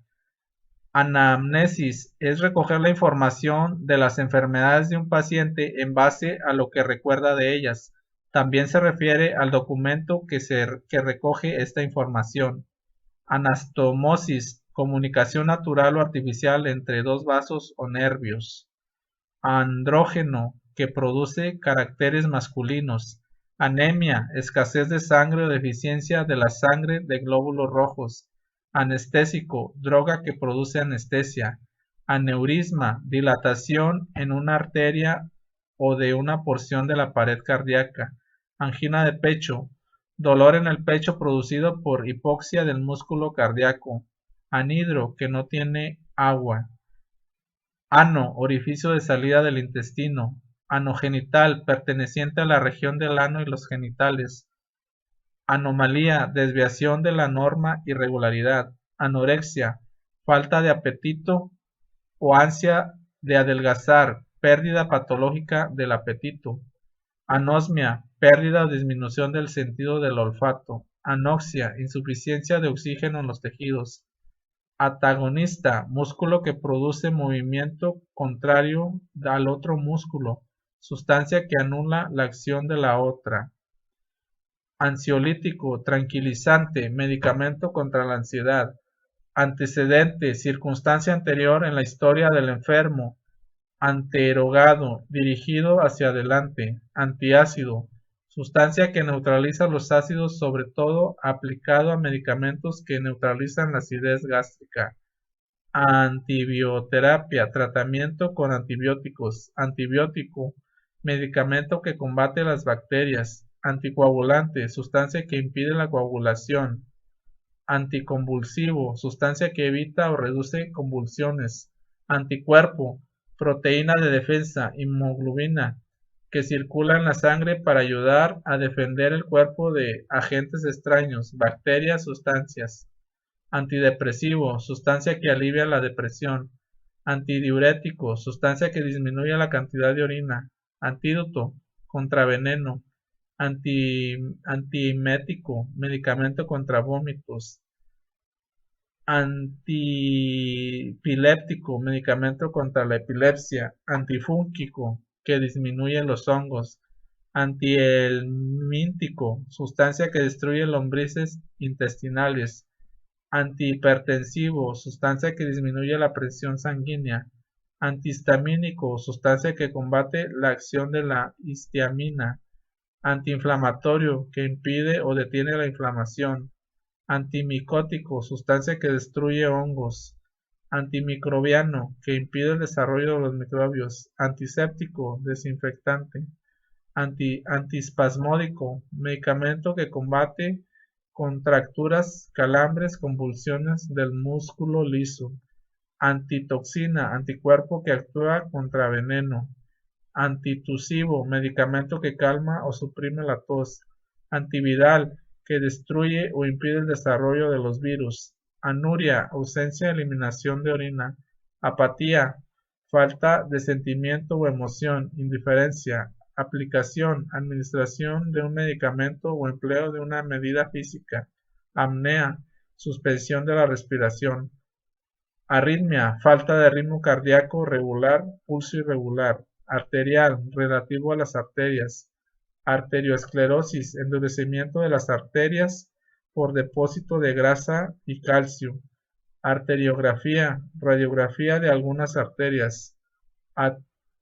Anamnesis es recoger la información de las enfermedades de un paciente en base a lo que recuerda de ellas. También se refiere al documento que recoge esta información. Anastomosis, comunicación natural o artificial entre dos vasos o nervios. Andrógeno, que produce caracteres masculinos. Anemia, escasez de sangre o deficiencia de la sangre de glóbulos rojos. Anestésico, droga que produce anestesia. Aneurisma, dilatación en una arteria o de una porción de la pared cardíaca. Angina de pecho, dolor en el pecho producido por hipoxia del músculo cardíaco. Anhidro, que no tiene agua. Ano, orificio de salida del intestino. Anogenital, perteneciente a la región del ano y los genitales. Anomalía, desviación de la norma, irregularidad. Anorexia, falta de apetito o ansia de adelgazar, pérdida patológica del apetito. Anosmia, pérdida o disminución del sentido del olfato. Anoxia, insuficiencia de oxígeno en los tejidos. Antagonista, músculo que produce movimiento contrario al otro músculo, sustancia que anula la acción de la otra. Ansiolítico, tranquilizante, medicamento contra la ansiedad. Antecedente, circunstancia anterior en la historia del enfermo. Anterogado, dirigido hacia adelante. Antiácido, sustancia que neutraliza los ácidos, sobre todo aplicado a medicamentos que neutralizan la acidez gástrica. Antibioterapia, tratamiento con antibióticos. Antibiótico, medicamento que combate las bacterias. Anticoagulante, sustancia que impide la coagulación. Anticonvulsivo, sustancia que evita o reduce convulsiones. Anticuerpo, proteína de defensa, inmunoglobulina, que circula en la sangre para ayudar a defender el cuerpo de agentes extraños, bacterias, sustancias. Antidepresivo, sustancia que alivia la depresión. Antidiurético, sustancia que disminuye la cantidad de orina. Antídoto, contraveneno, antiemético, medicamento contra vómitos, antipiléptico, medicamento contra la epilepsia, antifúngico, que disminuye los hongos, antihelmíntico, sustancia que destruye lombrices intestinales, antihipertensivo, sustancia que disminuye la presión sanguínea, antihistamínico, sustancia que combate la acción de la histamina, antiinflamatorio, que impide o detiene la inflamación, antimicótico, sustancia que destruye hongos, antimicrobiano, que impide el desarrollo de los microbios, antiséptico, desinfectante, antiespasmódico, medicamento que combate contracturas, calambres, convulsiones del músculo liso, antitoxina, anticuerpo que actúa contra veneno, antitusivo, medicamento que calma o suprime la tos, antiviral, que destruye o impide el desarrollo de los virus, anuria, ausencia de eliminación de orina, apatía, falta de sentimiento o emoción, indiferencia, aplicación, administración de un medicamento o empleo de una medida física, apnea, suspensión de la respiración, arritmia, falta de ritmo cardíaco regular, pulso irregular, arterial, relativo a las arterias, arteriosclerosis, endurecimiento de las arterias por depósito de grasa y calcio, arteriografía, radiografía de algunas arterias,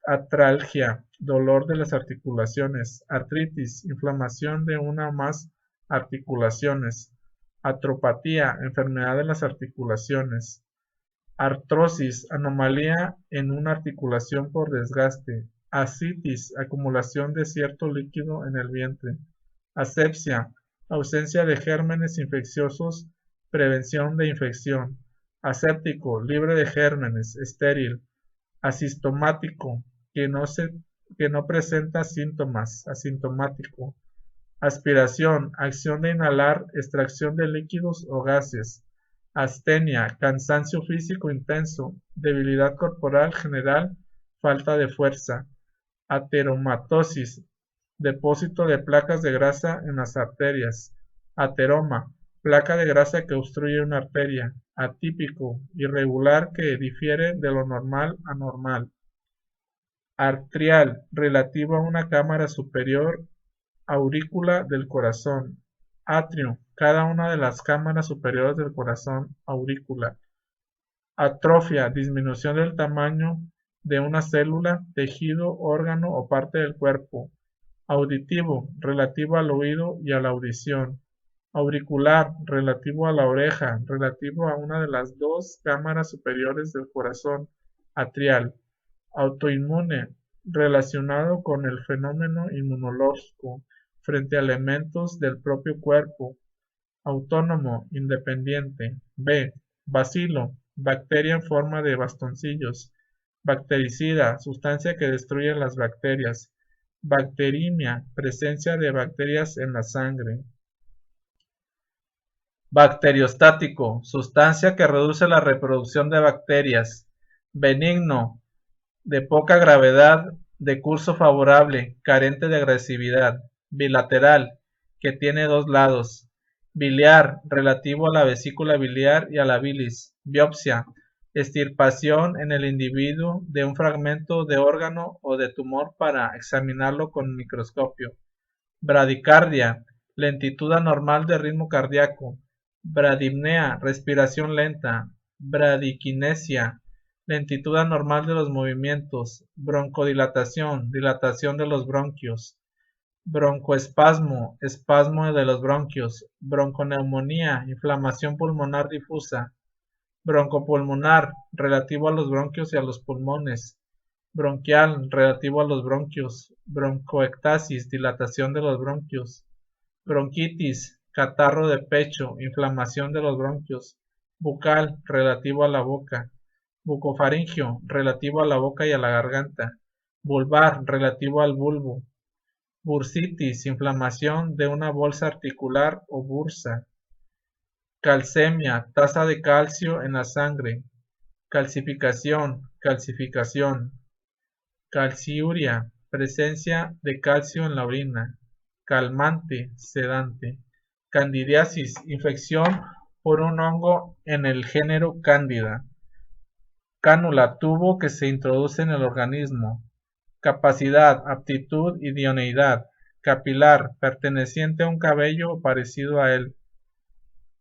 atralgia, dolor de las articulaciones, artritis, inflamación de una o más articulaciones, artropatía, enfermedad de las articulaciones, artrosis, anomalía en una articulación por desgaste, ascitis, acumulación de cierto líquido en el vientre, asepsia, ausencia de gérmenes infecciosos, prevención de infección, aséptico, libre de gérmenes, estéril, asistomático, que no presenta síntomas, asintomático, aspiración, acción de inhalar, extracción de líquidos o gases, astenia, cansancio físico intenso, debilidad corporal general, falta de fuerza, ateromatosis, depósito de placas de grasa en las arterias, ateroma, placa de grasa que obstruye una arteria, atípico, irregular que difiere de lo normal a normal, arterial, relativo a una cámara superior, aurícula del corazón, atrio, cada una de las cámaras superiores del corazón, aurícula, atrofia, disminución del tamaño de una célula, tejido, órgano o parte del cuerpo, auditivo, relativo al oído y a la audición, auricular, relativo a la oreja, relativo a una de las dos cámaras superiores del corazón, atrial, autoinmune, relacionado con el fenómeno inmunológico frente a elementos del propio cuerpo, autónomo, independiente, b. Bacilo, bacteria en forma de bastoncillos, bactericida, sustancia que destruye las bacterias, bacteriemia, presencia de bacterias en la sangre, bacteriostático, sustancia que reduce la reproducción de bacterias, benigno, de poca gravedad, de curso favorable, carente de agresividad, bilateral, que tiene dos lados, biliar, relativo a la vesícula biliar y a la bilis, biopsia, extirpación en el individuo de un fragmento de órgano o de tumor para examinarlo con microscopio, bradicardia, lentitud anormal de ritmo cardíaco, bradipnea, respiración lenta, bradiquinesia, lentitud anormal de los movimientos, broncodilatación, dilatación de los bronquios, broncoespasmo, espasmo de los bronquios, bronconeumonía, inflamación pulmonar difusa, broncopulmonar, relativo a los bronquios y a los pulmones, bronquial, relativo a los bronquios, broncoectasis, dilatación de los bronquios, bronquitis, catarro de pecho, inflamación de los bronquios, bucal, relativo a la boca, bucofaringio, relativo a la boca y a la garganta, vulvar, relativo al bulbo, bursitis, inflamación de una bolsa articular o bursa, calcemia, tasa de calcio en la sangre, calcificación, calcificación, calciuria, presencia de calcio en la orina, calmante, sedante. Candidiasis, infección por un hongo en el género Candida. Cánula, tubo que se introduce en el organismo. Capacidad, aptitud, idoneidad. Capilar, perteneciente a un cabello o parecido a él.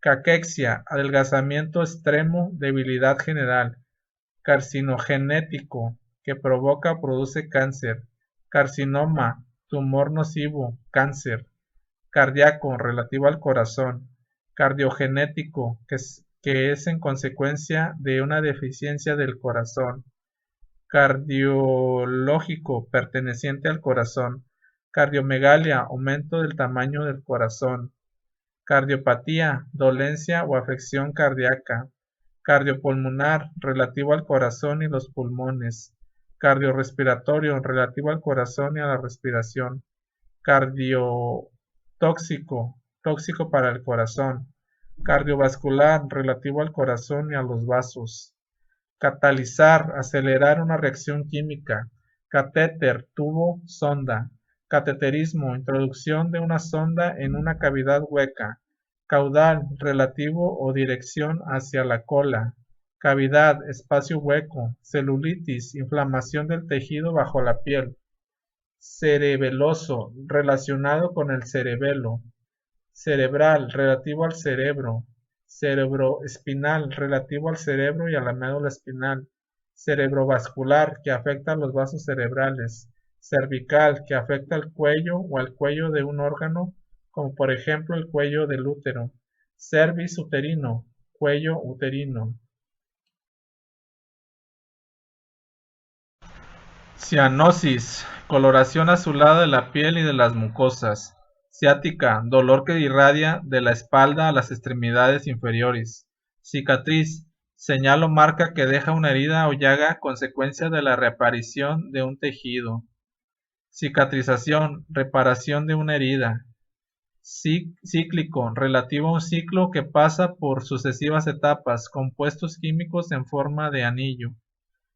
Caquexia, adelgazamiento extremo, debilidad general. Carcinogenético, que provoca o produce cáncer. Carcinoma, tumor nocivo, cáncer. Cardíaco, relativo al corazón. Cardiogenético, que es en consecuencia de una deficiencia del corazón. Cardiológico, perteneciente al corazón. Cardiomegalia, aumento del tamaño del corazón. Cardiopatía, dolencia o afección cardíaca. Cardiopulmonar, relativo al corazón y los pulmones. Cardiorrespiratorio, relativo al corazón y a la respiración. Cardiotóxico, tóxico para el corazón. Cardiovascular, relativo al corazón y a los vasos. Catalizar, acelerar una reacción química. Catéter, tubo, sonda. Cateterismo, introducción de una sonda en una cavidad hueca. Caudal, relativo o dirección hacia la cola. Cavidad, espacio hueco. Celulitis, inflamación del tejido bajo la piel. Cerebeloso, relacionado con el cerebelo. Cerebral, relativo al cerebro. Cerebroespinal, relativo al cerebro y a la médula espinal. Cerebrovascular, que afecta a los vasos cerebrales. Cervical, que afecta al cuello o al cuello de un órgano, como por ejemplo el cuello del útero. Cervix uterino, cuello uterino. Cianosis, coloración azulada de la piel y de las mucosas. Ciática, dolor que irradia de la espalda a las extremidades inferiores. Cicatriz, señal o marca que deja una herida o llaga consecuencia de la reaparición de un tejido. Cicatrización, reparación de una herida. Cíclico, relativo a un ciclo que pasa por sucesivas etapas, compuestos químicos en forma de anillo.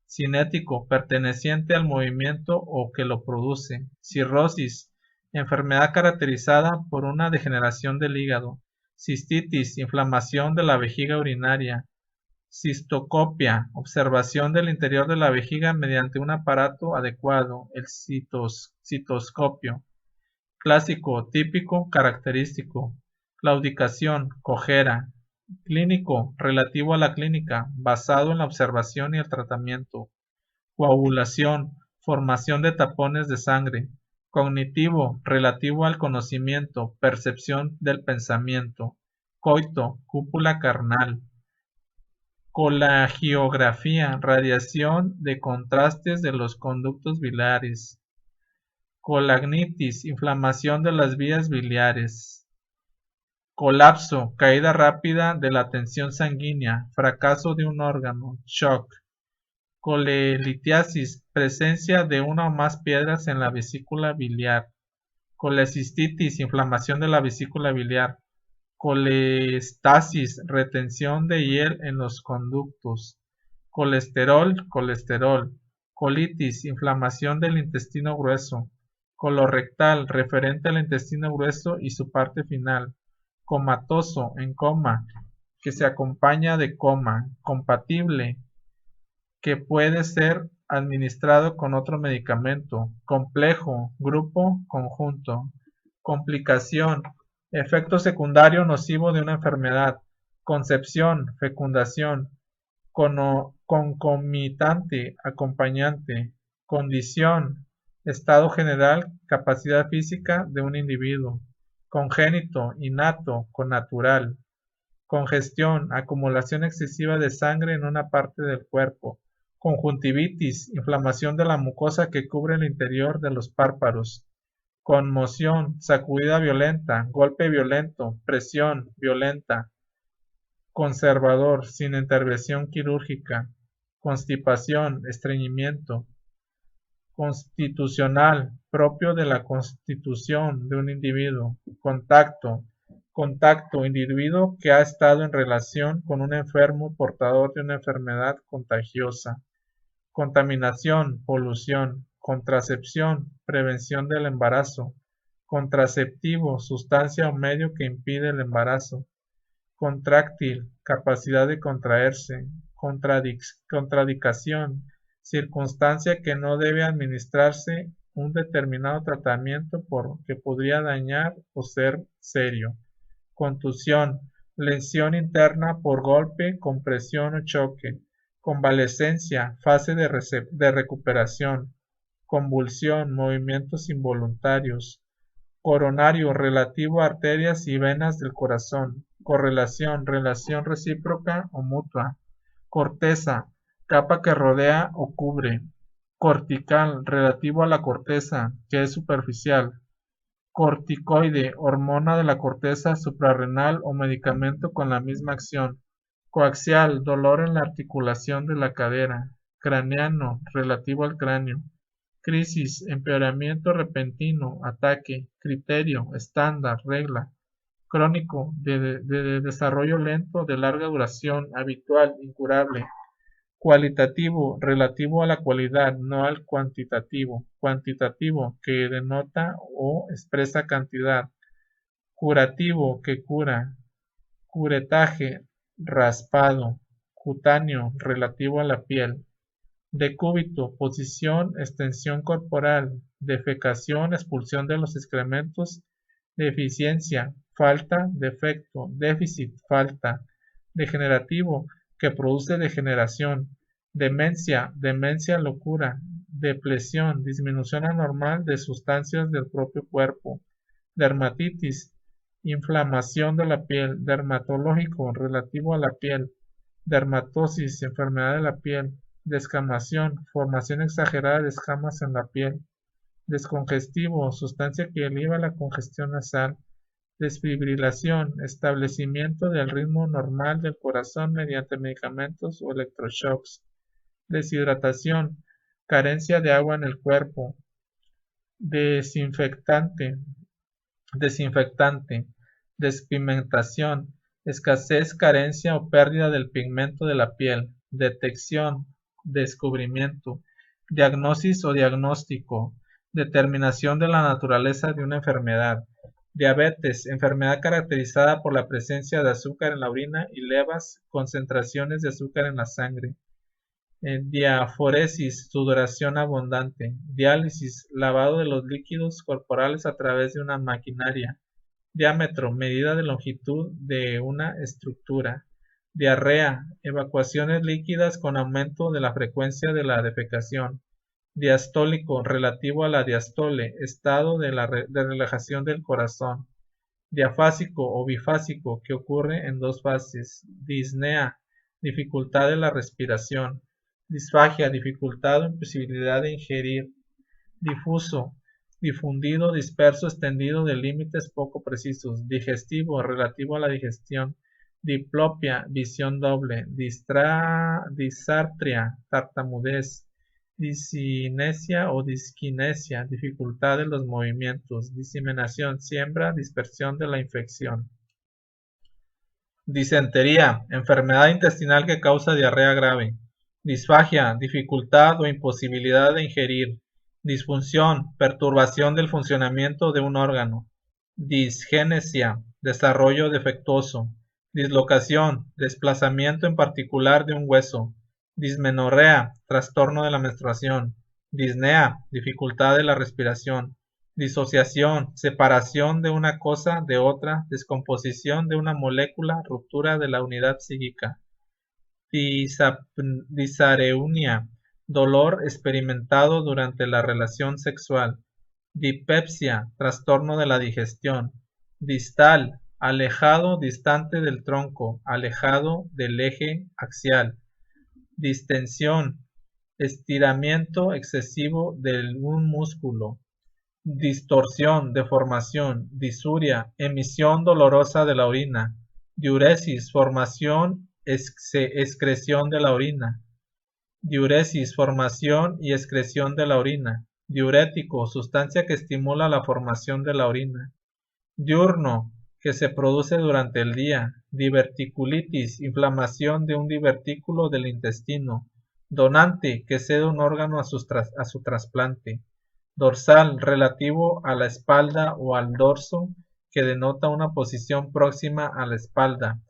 Cinético, perteneciente al movimiento o que lo produce. Cirrosis, enfermedad caracterizada por una degeneración del hígado. Cistitis, inflamación de la vejiga urinaria. Cistocopia, observación del interior de la vejiga mediante un aparato adecuado, el citoscopio. Clásico, típico, característico. Claudicación, cojera. Clínico, relativo a la clínica, basado en la observación y el tratamiento. Coagulación, formación de tapones de sangre. Cognitivo, relativo al conocimiento, percepción del pensamiento. Coito, cúpula carnal. Colangiografía, radiación de contrastes de los conductos biliares. Colagnitis, inflamación de las vías biliares. Colapso, caída rápida de la tensión sanguínea, fracaso de un órgano, shock. Colelitiasis, presencia de una o más piedras en la vesícula biliar. Colecistitis, inflamación de la vesícula biliar. Colestasis, retención de hiel en los conductos. Colesterol. Colitis, inflamación del intestino grueso. Colorectal, referente al intestino grueso y su parte final. Comatoso, en coma, que se acompaña de coma. Compatible, que puede ser administrado con otro medicamento. Complejo, grupo, conjunto. Complicación, efecto secundario nocivo de una enfermedad. Concepción, fecundación. Concomitante, acompañante. Condición, estado general, capacidad física de un individuo. Congénito, innato, connatural. Congestión, acumulación excesiva de sangre en una parte del cuerpo. Conjuntivitis, inflamación de la mucosa que cubre el interior de los párpados. Conmoción, sacudida violenta, golpe violento, presión violenta. Conservador, sin intervención quirúrgica. Constipación, estreñimiento. Constitucional, propio de la constitución de un individuo. Contacto, individuo que ha estado en relación con un enfermo portador de una enfermedad contagiosa. Contaminación, polución. Contracepción, prevención del embarazo. contraceptivo, sustancia o medio que impide el embarazo, contráctil, capacidad de contraerse, contradicación, circunstancia que no debe administrarse un determinado tratamiento porque podría dañar o ser serio, contusión, lesión interna por golpe, compresión o choque, convalescencia, fase de recuperación, convulsión, movimientos involuntarios, coronario, relativo a arterias y venas del corazón, correlación, relación recíproca o mutua, corteza, capa que rodea o cubre, cortical, relativo a la corteza, que es superficial, corticoide, hormona de la corteza suprarrenal o medicamento con la misma acción, coaxial, dolor en la articulación de la cadera, craneano, relativo al cráneo, crisis, empeoramiento repentino, ataque, criterio, estándar, regla, crónico, de desarrollo lento, de larga duración, habitual, incurable, cualitativo, relativo a la cualidad, no al cuantitativo, cuantitativo, que denota o expresa cantidad, curativo, que cura, curetaje, raspado, cutáneo, relativo a la piel, decúbito, posición, extensión corporal, defecación, expulsión de los excrementos, deficiencia, falta, defecto, déficit, falta, degenerativo, que produce degeneración, demencia, demencia, locura, depresión, disminución anormal de sustancias del propio cuerpo, dermatitis, inflamación de la piel, dermatológico, relativo a la piel, dermatosis, enfermedad de la piel, descamación, formación exagerada de escamas en la piel, descongestivo, sustancia que eleva la congestión nasal, desfibrilación, establecimiento del ritmo normal del corazón mediante medicamentos o electroshocks, deshidratación, carencia de agua en el cuerpo, desinfectante, despigmentación, escasez, carencia o pérdida del pigmento de la piel, detección, descubrimiento, diagnosis o diagnóstico, determinación de la naturaleza de una enfermedad, diabetes, enfermedad caracterizada por la presencia de azúcar en la orina y elevas concentraciones de azúcar en la sangre, diaforesis, sudoración abundante, diálisis, lavado de los líquidos corporales a través de una maquinaria, diámetro, medida de longitud de una estructura, diarrea, evacuaciones líquidas con aumento de la frecuencia de la defecación, diastólico, relativo a la diastole, estado de relajación del corazón, diafásico o bifásico, que ocurre en dos fases, disnea, dificultad de la respiración, disfagia, dificultad o imposibilidad de ingerir, difuso, difundido, disperso, extendido de límites poco precisos, digestivo, relativo a la digestión, diplopia, visión doble, disartria, tartamudez, disinesia o disquinesia, dificultad de los movimientos, diseminación, siembra, dispersión de la infección. Disentería, enfermedad intestinal que causa diarrea grave. Disfagia, dificultad o imposibilidad de ingerir. Disfunción, perturbación del funcionamiento de un órgano. Disgenesia, desarrollo defectuoso. Dislocación, desplazamiento en particular de un hueso. Dismenorrea, trastorno de la menstruación. Disnea, dificultad de la respiración. Disociación, separación de una cosa de otra, descomposición de una molécula, ruptura de la unidad psíquica. Disareunia, dolor experimentado durante la relación sexual. Dispepsia, trastorno de la digestión. Distal, alejado, distante del tronco, alejado del eje axial. Distensión, estiramiento excesivo de un músculo. Distorsión, deformación, disuria, emisión dolorosa de la orina, diuresis, formación, excreción de la orina, diuresis, formación y excreción de la orina, diurético, sustancia que estimula la formación de la orina, diurno, que se produce durante el día, diverticulitis, inflamación de un divertículo del intestino, donante, que cede un órgano a su trasplante, Dorsal, relativo a la espalda o al dorso, que denota una posición próxima a la espalda.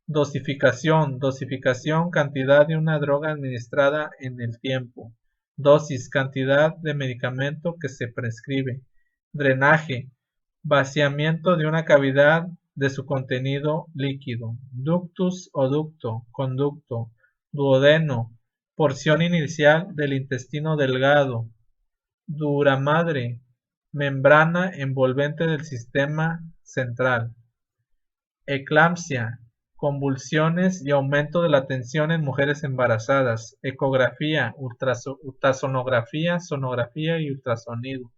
Dosificación, dosificación, cantidad de una droga administrada en el tiempo. Dosis, cantidad de medicamento que se prescribe. Drenaje, vaciamiento de una cavidad de su contenido líquido. Ductus o ducto, conducto. Duodeno, porción inicial del intestino delgado. Duramadre, membrana envolvente del sistema central. Eclampsia, convulsiones y aumento de la tensión en mujeres embarazadas. Ecografía, ultrasonografía, sonografía y ultrasonido.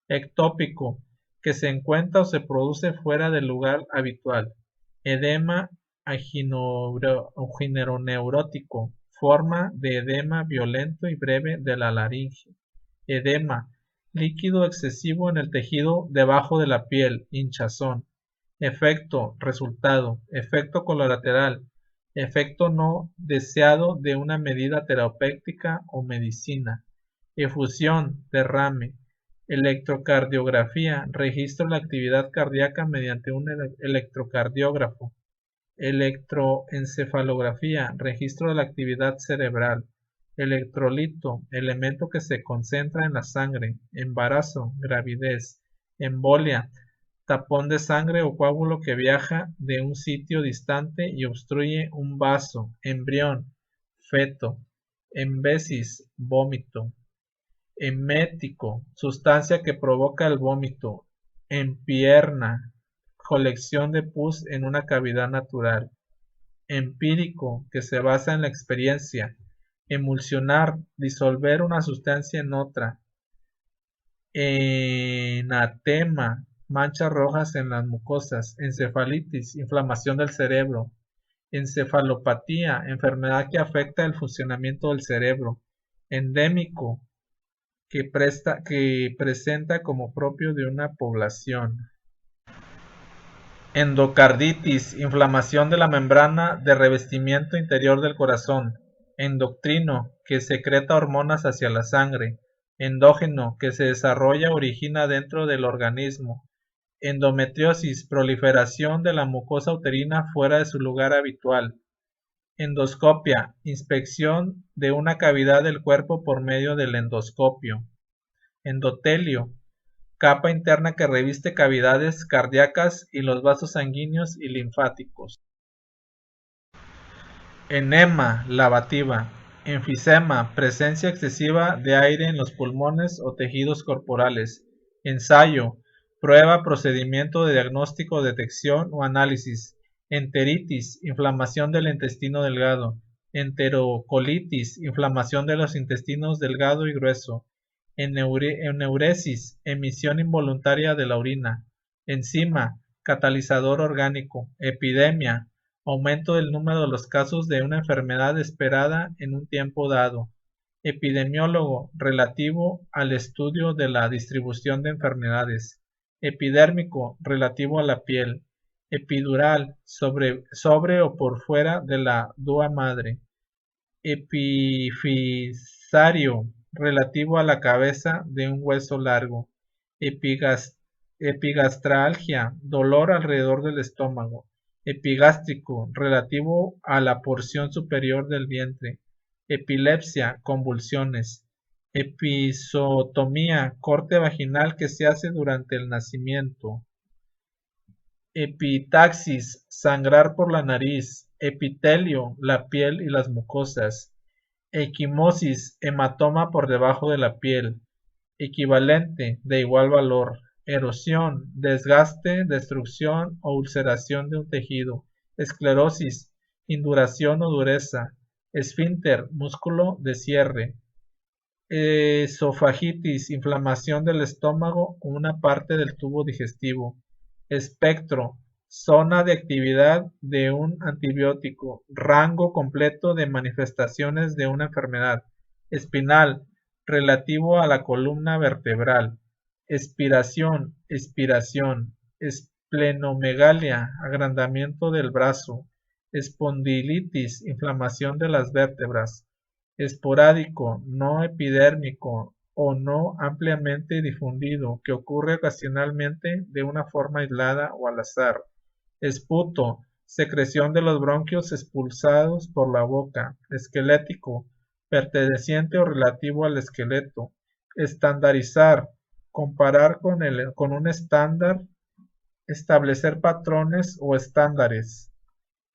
Ectópico, que se encuentra o se produce fuera del lugar habitual. Edema agineurótico, forma de edema violento y breve de la laringe. Edema, líquido excesivo en el tejido debajo de la piel, hinchazón. Efecto, resultado, efecto colateral, efecto no deseado de una medida terapéutica o medicina. Efusión, derrame. Electrocardiografía, registro de la actividad cardíaca mediante un electrocardiógrafo. Electroencefalografía, registro de la actividad cerebral. Electrolito, elemento que se concentra en la sangre. Embarazo, gravidez. Embolia, tapón de sangre o coágulo que viaja de un sitio distante y obstruye un vaso. Embrión, feto. Embesis, vómito. Emético, sustancia que provoca el vómito. Empierna, colección de pus en una cavidad natural. Empírico, que se basa en la experiencia. Emulsionar, disolver una sustancia en otra. Enatema, manchas rojas en las mucosas. Encefalitis, inflamación del cerebro. Encefalopatía, enfermedad que afecta el funcionamiento del cerebro. Endémico, que presenta como propio de una población. Endocarditis, inflamación de la membrana de revestimiento interior del corazón. Endocrino, que secreta hormonas hacia la sangre. Endógeno, que se desarrolla o origina dentro del organismo. Endometriosis, proliferación de la mucosa uterina fuera de su lugar habitual. Endoscopia, inspección de una cavidad del cuerpo por medio del endoscopio. Endotelio, capa interna que reviste cavidades cardíacas y los vasos sanguíneos y linfáticos. Enema, lavativa. Enfisema, presencia excesiva de aire en los pulmones o tejidos corporales. Ensayo, prueba, procedimiento de diagnóstico, detección o análisis. Enteritis, inflamación del intestino delgado. Enterocolitis, inflamación de los intestinos delgado y grueso. Eneuresis, emisión involuntaria de la orina. Enzima, catalizador orgánico. Epidemia, aumento del número de los casos de una enfermedad esperada en un tiempo dado. Epidemiólogo, relativo al estudio de la distribución de enfermedades. Epidérmico, relativo a la piel. Epidural, sobre o por fuera de la dúa madre. Epifisario, relativo a la cabeza de un hueso largo. Epigastralgia, dolor alrededor del estómago. Epigástrico, relativo a la porción superior del vientre. Epilepsia, convulsiones. Episotomía, corte vaginal que se hace durante el nacimiento. Epitaxis, sangrar por la nariz. Epitelio, la piel y las mucosas. Equimosis, hematoma por debajo de la piel. Equivalente, de igual valor. Erosión, desgaste, destrucción o ulceración de un tejido. Esclerosis, induración o dureza. Esfínter, músculo de cierre. Esofagitis, inflamación del estómago o una parte del tubo digestivo. Espectro, zona de actividad de un antibiótico. Rango completo de manifestaciones de una enfermedad. Espinal, relativo a la columna vertebral. Expiración, expiración. Esplenomegalia, agrandamiento del brazo. Espondilitis, inflamación de las vértebras. Esporádico, no epidérmico, o no ampliamente difundido, que ocurre ocasionalmente de una forma aislada o al azar. Esputo, secreción de los bronquios expulsados por la boca. Esquelético, perteneciente o relativo al esqueleto. Estandarizar, comparar con un estándar, establecer patrones o estándares.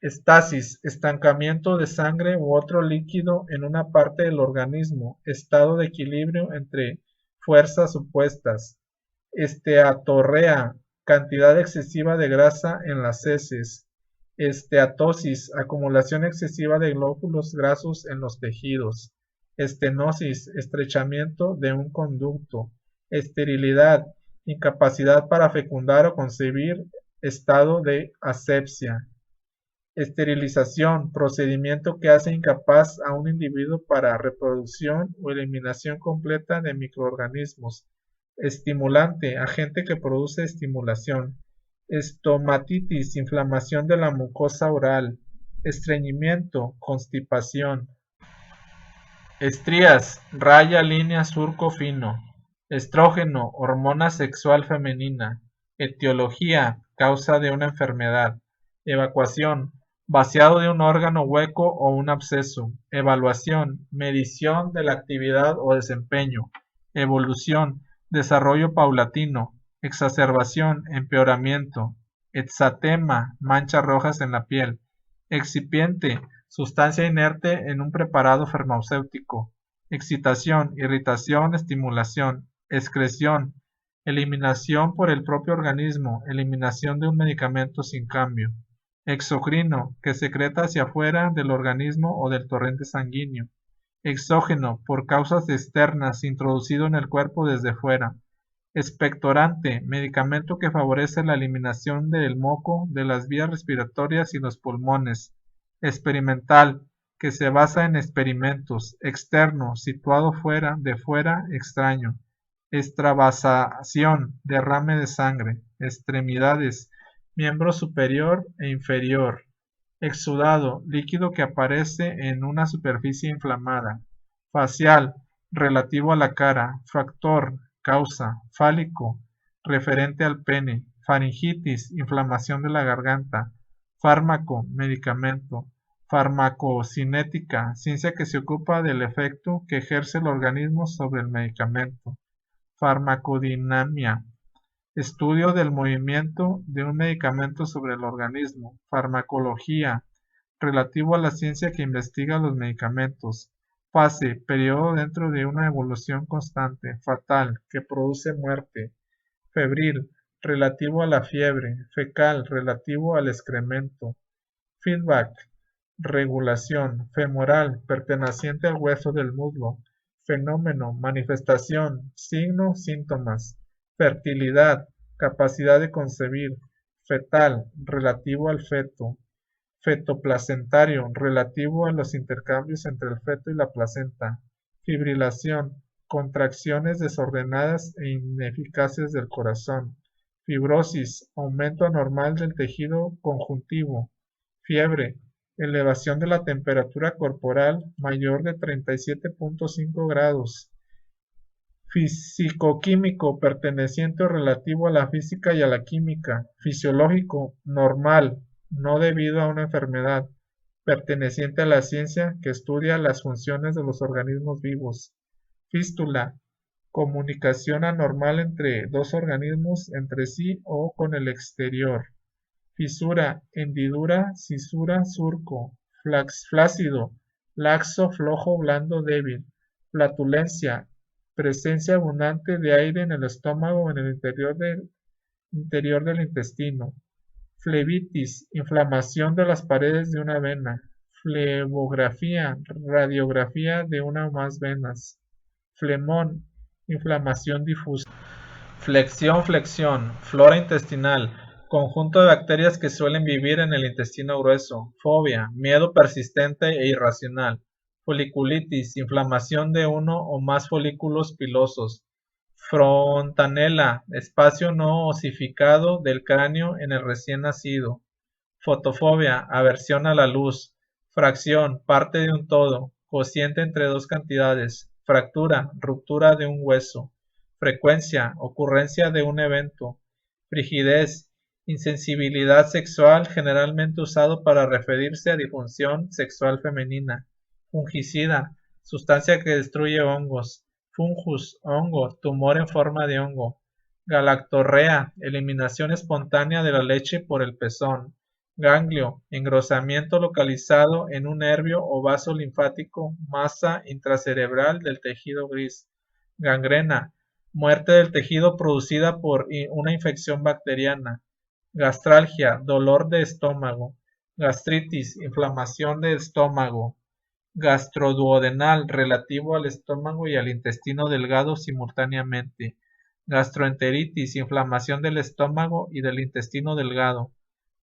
Estasis, estancamiento de sangre u otro líquido en una parte del organismo, estado de equilibrio entre fuerzas opuestas. Esteatorrea, cantidad excesiva de grasa en las heces. Esteatosis, acumulación excesiva de glóbulos grasos en los tejidos. Estenosis, estrechamiento de un conducto. Esterilidad, incapacidad para fecundar o concebir, estado de asepsia. Esterilización, procedimiento que hace incapaz a un individuo para reproducción o eliminación completa de microorganismos. Estimulante, agente que produce estimulación. Estomatitis, inflamación de la mucosa oral. Estreñimiento, constipación. Estrías, raya, línea, surco fino. Estrógeno, hormona sexual femenina. Etiología, causa de una enfermedad. Evacuación, vaciado de un órgano hueco o un absceso. Evaluación, medición de la actividad o desempeño. Evolución, desarrollo paulatino. Exacerbación, empeoramiento. Exantema, manchas rojas en la piel. Excipiente, sustancia inerte en un preparado farmacéutico. Excitación, irritación, estimulación. Excreción, eliminación por el propio organismo, eliminación de un medicamento sin cambio. Exocrino, que secreta hacia afuera del organismo o del torrente sanguíneo. Exógeno, por causas externas, introducido en el cuerpo desde fuera. Expectorante, medicamento que favorece la eliminación del moco de las vías respiratorias y los pulmones. Experimental, que se basa en experimentos. Externo, situado fuera, de fuera, extraño. Extravasación, derrame de sangre. Extremidades, miembro superior e inferior. Exudado, líquido que aparece en una superficie inflamada. Facial, relativo a la cara. Factor, causa. Fálico, referente al pene. Faringitis, inflamación de la garganta. Fármaco, medicamento. Farmacocinética, ciencia que se ocupa del efecto que ejerce el organismo sobre el medicamento. Farmacodinamia, estudio del movimiento de un medicamento sobre el organismo. Farmacología, relativo a la ciencia que investiga los medicamentos. Fase, periodo dentro de una evolución constante. Fatal, que produce muerte. Febril, relativo a la fiebre. Fecal, relativo al excremento. Feedback, regulación. Femoral, perteneciente al hueso del muslo. Fenómeno, manifestación. Signo, síntomas. Fertilidad, capacidad de concebir. Fetal, relativo al feto. Fetoplacentario, relativo a los intercambios entre el feto y la placenta. Fibrilación, contracciones desordenadas e ineficaces del corazón. Fibrosis, aumento anormal del tejido conjuntivo. Fiebre, elevación de la temperatura corporal mayor de 37.5 grados. Físico-químico, perteneciente o relativo a la física y a la química. Fisiológico, normal, no debido a una enfermedad. Perteneciente a la ciencia que estudia las funciones de los organismos vivos. Fístula, comunicación anormal entre dos organismos entre sí o con el exterior. Fisura, hendidura, cisura, surco. Flácido, laxo, flojo, blando, débil. Flatulencia, presencia abundante de aire en el estómago o en el interior del intestino. Flebitis, inflamación de las paredes de una vena. Flebografía, radiografía de una o más venas. Flemón, inflamación difusa. Flexión, flora intestinal, conjunto de bacterias que suelen vivir en el intestino grueso. Fobia, miedo persistente e irracional. Foliculitis, inflamación de uno o más folículos pilosos. Frontanela, espacio no osificado del cráneo en el recién nacido. Fotofobia, aversión a la luz. Fracción, parte de un todo, cociente entre dos cantidades. fractura, ruptura de un hueso, frecuencia, ocurrencia de un evento, frigidez, insensibilidad sexual generalmente usado para referirse a disfunción sexual femenina, fungicida, sustancia que destruye hongos, fungus, hongo, tumor en forma de hongo, galactorrea, eliminación espontánea de la leche por el pezón, ganglio, engrosamiento localizado en un nervio o vaso linfático, masa intracerebral del tejido gris, gangrena, muerte del tejido producida por una infección bacteriana, gastralgia, dolor de estómago, gastritis, inflamación del estómago, gastroduodenal, relativo al estómago y al intestino delgado simultáneamente, gastroenteritis, inflamación del estómago y del intestino delgado,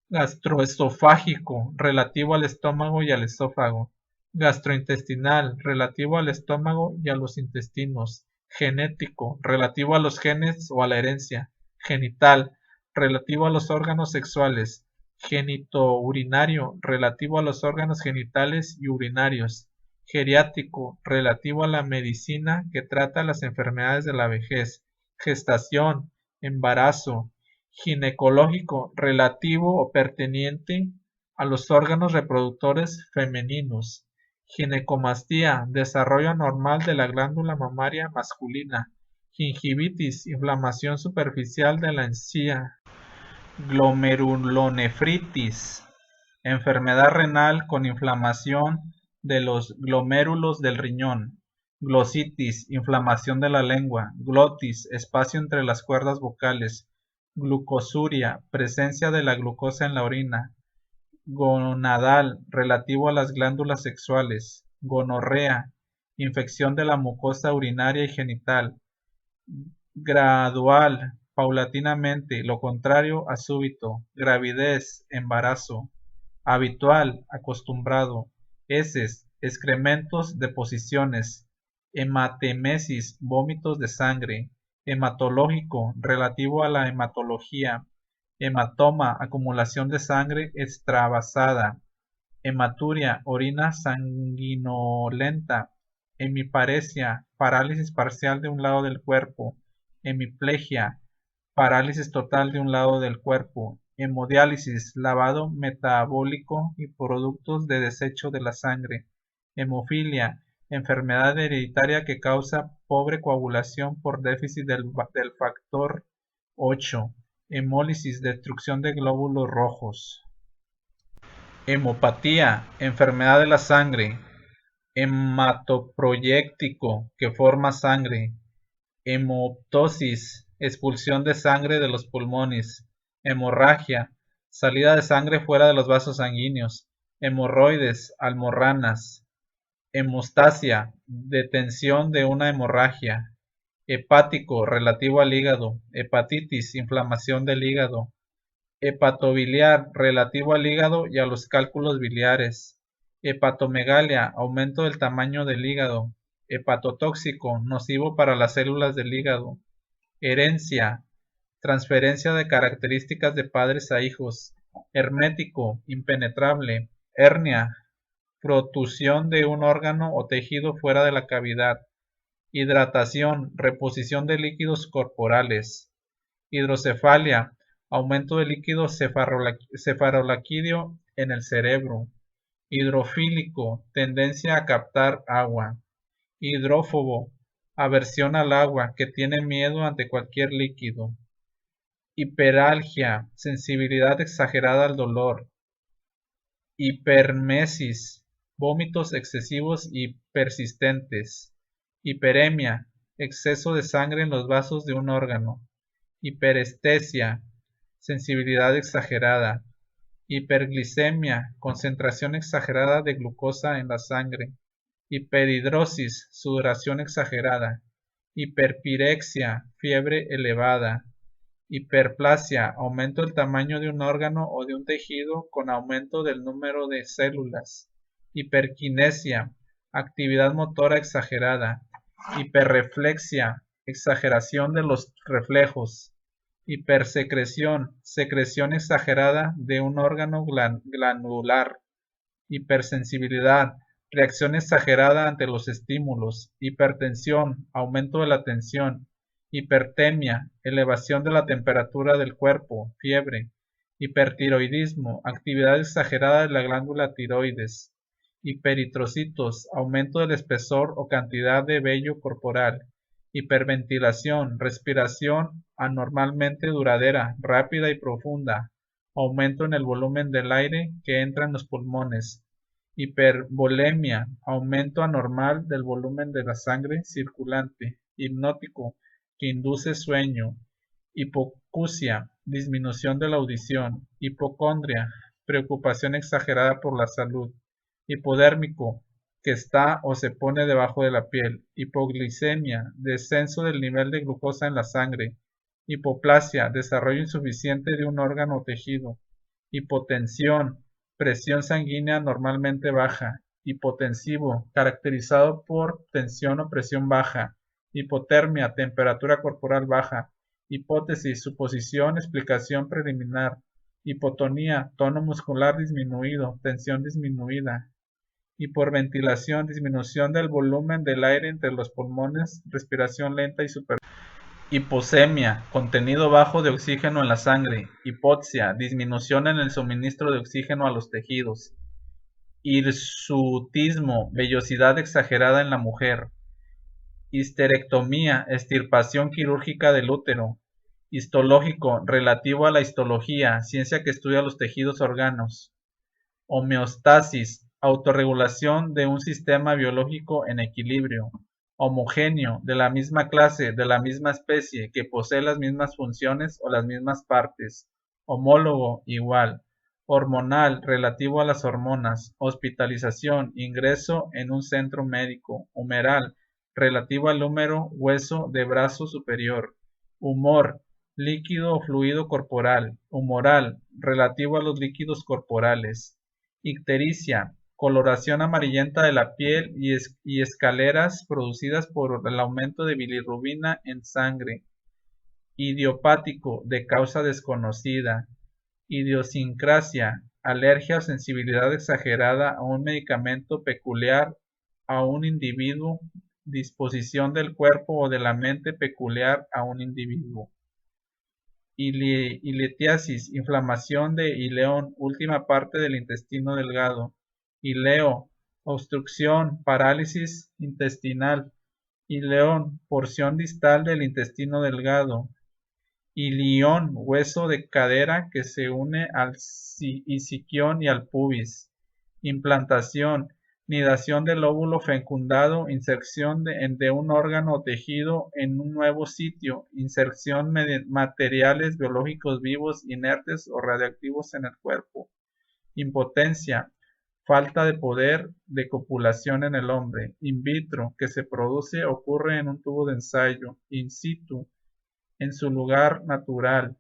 gastroesofágico, relativo al estómago y al esófago, gastrointestinal, relativo al estómago y a los intestinos, genético, relativo a los genes o a la herencia, genital, relativo a los órganos sexuales, genitourinario, relativo a los órganos genitales y urinarios, geriátrico, relativo a la medicina que trata las enfermedades de la vejez, gestación, embarazo, ginecológico, relativo o perteneciente a los órganos reproductores femeninos, ginecomastía, desarrollo anormal de la glándula mamaria masculina, gingivitis, inflamación superficial de la encía, glomerulonefritis, enfermedad renal con inflamación de los glomérulos del riñón, glositis, inflamación de la lengua, glotis, espacio entre las cuerdas vocales, glucosuria, presencia de la glucosa en la orina, gonadal, relativo a las glándulas sexuales, gonorrea, infección de la mucosa urinaria y genital, gradual, paulatinamente, lo contrario a súbito, gravidez, embarazo, habitual, acostumbrado, heces, excrementos, deposiciones, hematemesis, vómitos de sangre, hematológico, relativo a la hematología, hematoma, acumulación de sangre extravasada, hematuria, orina sanguinolenta, hemiparesia, parálisis parcial de un lado del cuerpo, hemiplegia, parálisis total de un lado del cuerpo, hemodiálisis, lavado metabólico y productos de desecho de la sangre, hemofilia, enfermedad hereditaria que causa pobre coagulación por déficit del factor 8, hemólisis, destrucción de glóbulos rojos. Hemopatía, enfermedad de la sangre, hematoproyéctico, que forma sangre, hemoptosis, expulsión de sangre de los pulmones, hemorragia, salida de sangre fuera de los vasos sanguíneos, hemorroides, almorranas, hemostasia, detención de una hemorragia, hepático, relativo al hígado, hepatitis, inflamación del hígado, hepatobiliar, relativo al hígado y a los cálculos biliares, hepatomegalia, aumento del tamaño del hígado, hepatotóxico, nocivo para las células del hígado, herencia, transferencia de características de padres a hijos, hermético, impenetrable, hernia, protusión de un órgano o tejido fuera de la cavidad, hidratación, reposición de líquidos corporales, hidrocefalia, aumento de líquido cefalorraquídeo en el cerebro, hidrofílico, tendencia a captar agua, hidrófobo, aversión al agua, que tiene miedo ante cualquier líquido, hiperalgia, sensibilidad exagerada al dolor, hipermesis, vómitos excesivos y persistentes, hiperemia, exceso de sangre en los vasos de un órgano, hiperestesia, sensibilidad exagerada, hiperglicemia, concentración exagerada de glucosa en la sangre, hiperhidrosis, sudoración exagerada, hiperpirexia, fiebre elevada, hiperplasia, aumento del tamaño de un órgano o de un tejido con aumento del número de células, hiperquinesia, actividad motora exagerada, hiperreflexia, exageración de los reflejos, hipersecreción, secreción exagerada de un órgano glandular, hipersensibilidad, reacción exagerada ante los estímulos, hipertensión, aumento de la tensión, hipertemia, elevación de la temperatura del cuerpo, fiebre, hipertiroidismo, actividad exagerada de la glándula tiroides, hipereritrocitos, aumento del espesor o cantidad de vello corporal, hiperventilación, respiración anormalmente duradera, rápida y profunda, aumento en el volumen del aire que entra en los pulmones, hipervolemia, aumento anormal del volumen de la sangre circulante, hipnótico, que induce sueño, hipoacusia, disminución de la audición, hipocondria, preocupación exagerada por la salud, hipodérmico, que está o se pone debajo de la piel, hipoglicemia, descenso del nivel de glucosa en la sangre, hipoplasia, desarrollo insuficiente de un órgano o tejido, hipotensión, presión sanguínea normalmente baja, hipotensivo, caracterizado por tensión o presión baja, hipotermia, temperatura corporal baja, hipótesis, suposición, explicación preliminar, hipotonía, tono muscular disminuido, tensión disminuida, hiperventilación, disminución del volumen del aire entre los pulmones, respiración lenta y superficial. Hipoxemia, contenido bajo de oxígeno en la sangre. Hipoxia, disminución en el suministro de oxígeno a los tejidos. Hirsutismo, vellosidad exagerada en la mujer. Histerectomía, extirpación quirúrgica del útero. Histológico, relativo a la histología, ciencia que estudia los tejidos órganos. Homeostasis, autorregulación de un sistema biológico en equilibrio. Homogéneo, de la misma clase, de la misma especie, que posee las mismas funciones o las mismas partes. Homólogo, igual. Hormonal, relativo a las hormonas. Hospitalización, ingreso en un centro médico. Humeral, relativo al húmero hueso de brazo superior. Humor, líquido o fluido corporal. Humoral, relativo a los líquidos corporales. Ictericia, coloración amarillenta de la piel y escaleras producidas por el aumento de bilirrubina en sangre. Idiopático, de causa desconocida. Idiosincrasia, alergia o sensibilidad exagerada a un medicamento peculiar a un individuo, disposición del cuerpo o de la mente peculiar a un individuo. Iletiasis, inflamación de ileón, última parte del intestino delgado. Ileo, obstrucción, parálisis intestinal. Ileón, porción distal del intestino delgado. Ilión, hueso de cadera que se une al isquion y al pubis. Implantación, nidación del óvulo fecundado, inserción de un órgano o tejido en un nuevo sitio, inserción de materiales biológicos vivos, inertes o radiactivos en el cuerpo. Impotencia, falta de poder de copulación en el hombre. In vitro, que se produce ocurre en un tubo de ensayo. In situ, en su lugar natural.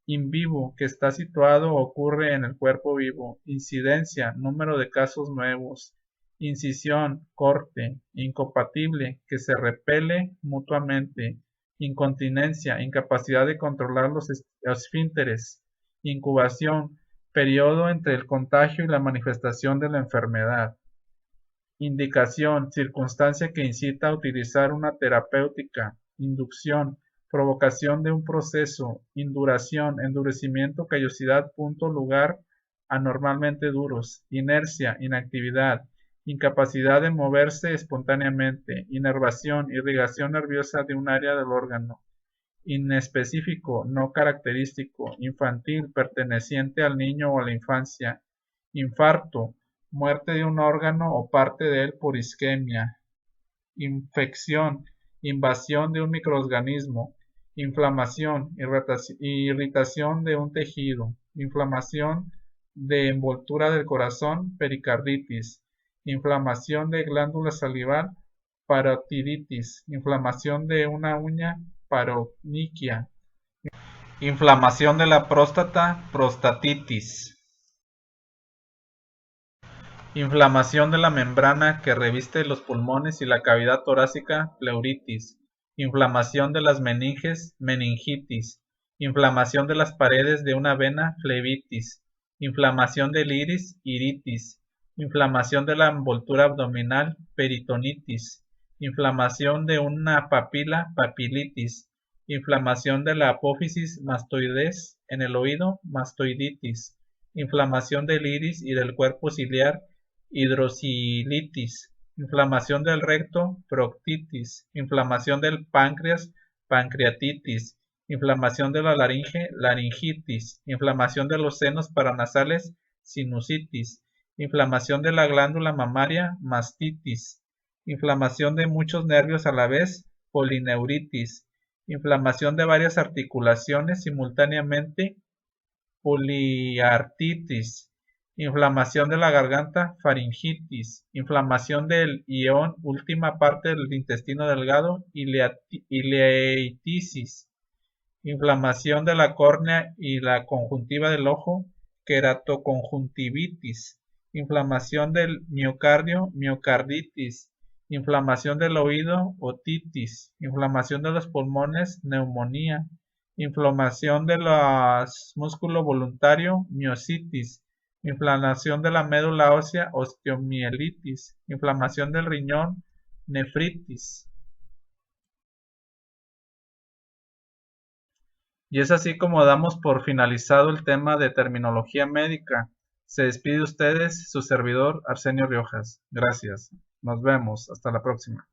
In vivo, que está situado o ocurre en el cuerpo vivo. Incidencia, número de casos nuevos. Incisión, corte. Incompatible, que se repele mutuamente. Incontinencia, incapacidad de controlar los esfínteres. Incubación, periodo entre el contagio y la manifestación de la enfermedad. Indicación, circunstancia que incita a utilizar una terapéutica. Inducción, provocación de un proceso. Induración, endurecimiento, callosidad, punto, lugar anormalmente duros. Inercia, inactividad. Incapacidad de moverse espontáneamente. Inervación, irrigación nerviosa de un área del órgano. Inespecífico, no característico. Infantil, perteneciente al niño o a la infancia. Infarto, muerte de un órgano o parte de él por isquemia. Infección, invasión de un microorganismo. Inflamación, irritación de un tejido. Inflamación de envoltura del corazón, pericarditis. Inflamación de glándula salivar, parotiditis. Inflamación de una uña, paronychia. Inflamación de la próstata, prostatitis. Inflamación de la membrana que reviste los pulmones y la cavidad torácica, pleuritis. Inflamación de las meninges, meningitis. Inflamación de las paredes de una vena, flebitis. Inflamación del iris, iritis. inflamación de la envoltura abdominal, peritonitis, inflamación de una papila, papilitis, inflamación de la apófisis mastoides en el oído, mastoiditis, inflamación del iris y del cuerpo ciliar, hidrocilitis, inflamación del recto, proctitis, inflamación del páncreas, pancreatitis, inflamación de la laringe, laringitis, inflamación de los senos paranasales, sinusitis, inflamación de la glándula mamaria, mastitis, inflamación de muchos nervios a la vez, polineuritis, inflamación de varias articulaciones simultáneamente, poliartritis, inflamación de la garganta, faringitis, inflamación del ileón, última parte del intestino delgado, ileitisis, inflamación de la córnea y la conjuntiva del ojo, queratoconjuntivitis, inflamación del miocardio, miocarditis, inflamación del oído, otitis, inflamación de los pulmones, neumonía, inflamación del músculo voluntario, miositis, inflamación de la médula ósea, osteomielitis, inflamación del riñón, nefritis. Y es así como damos por finalizado el tema de terminología médica. Se despide ustedes su servidor Arsenio Riojas. Gracias. Nos vemos. Hasta la próxima.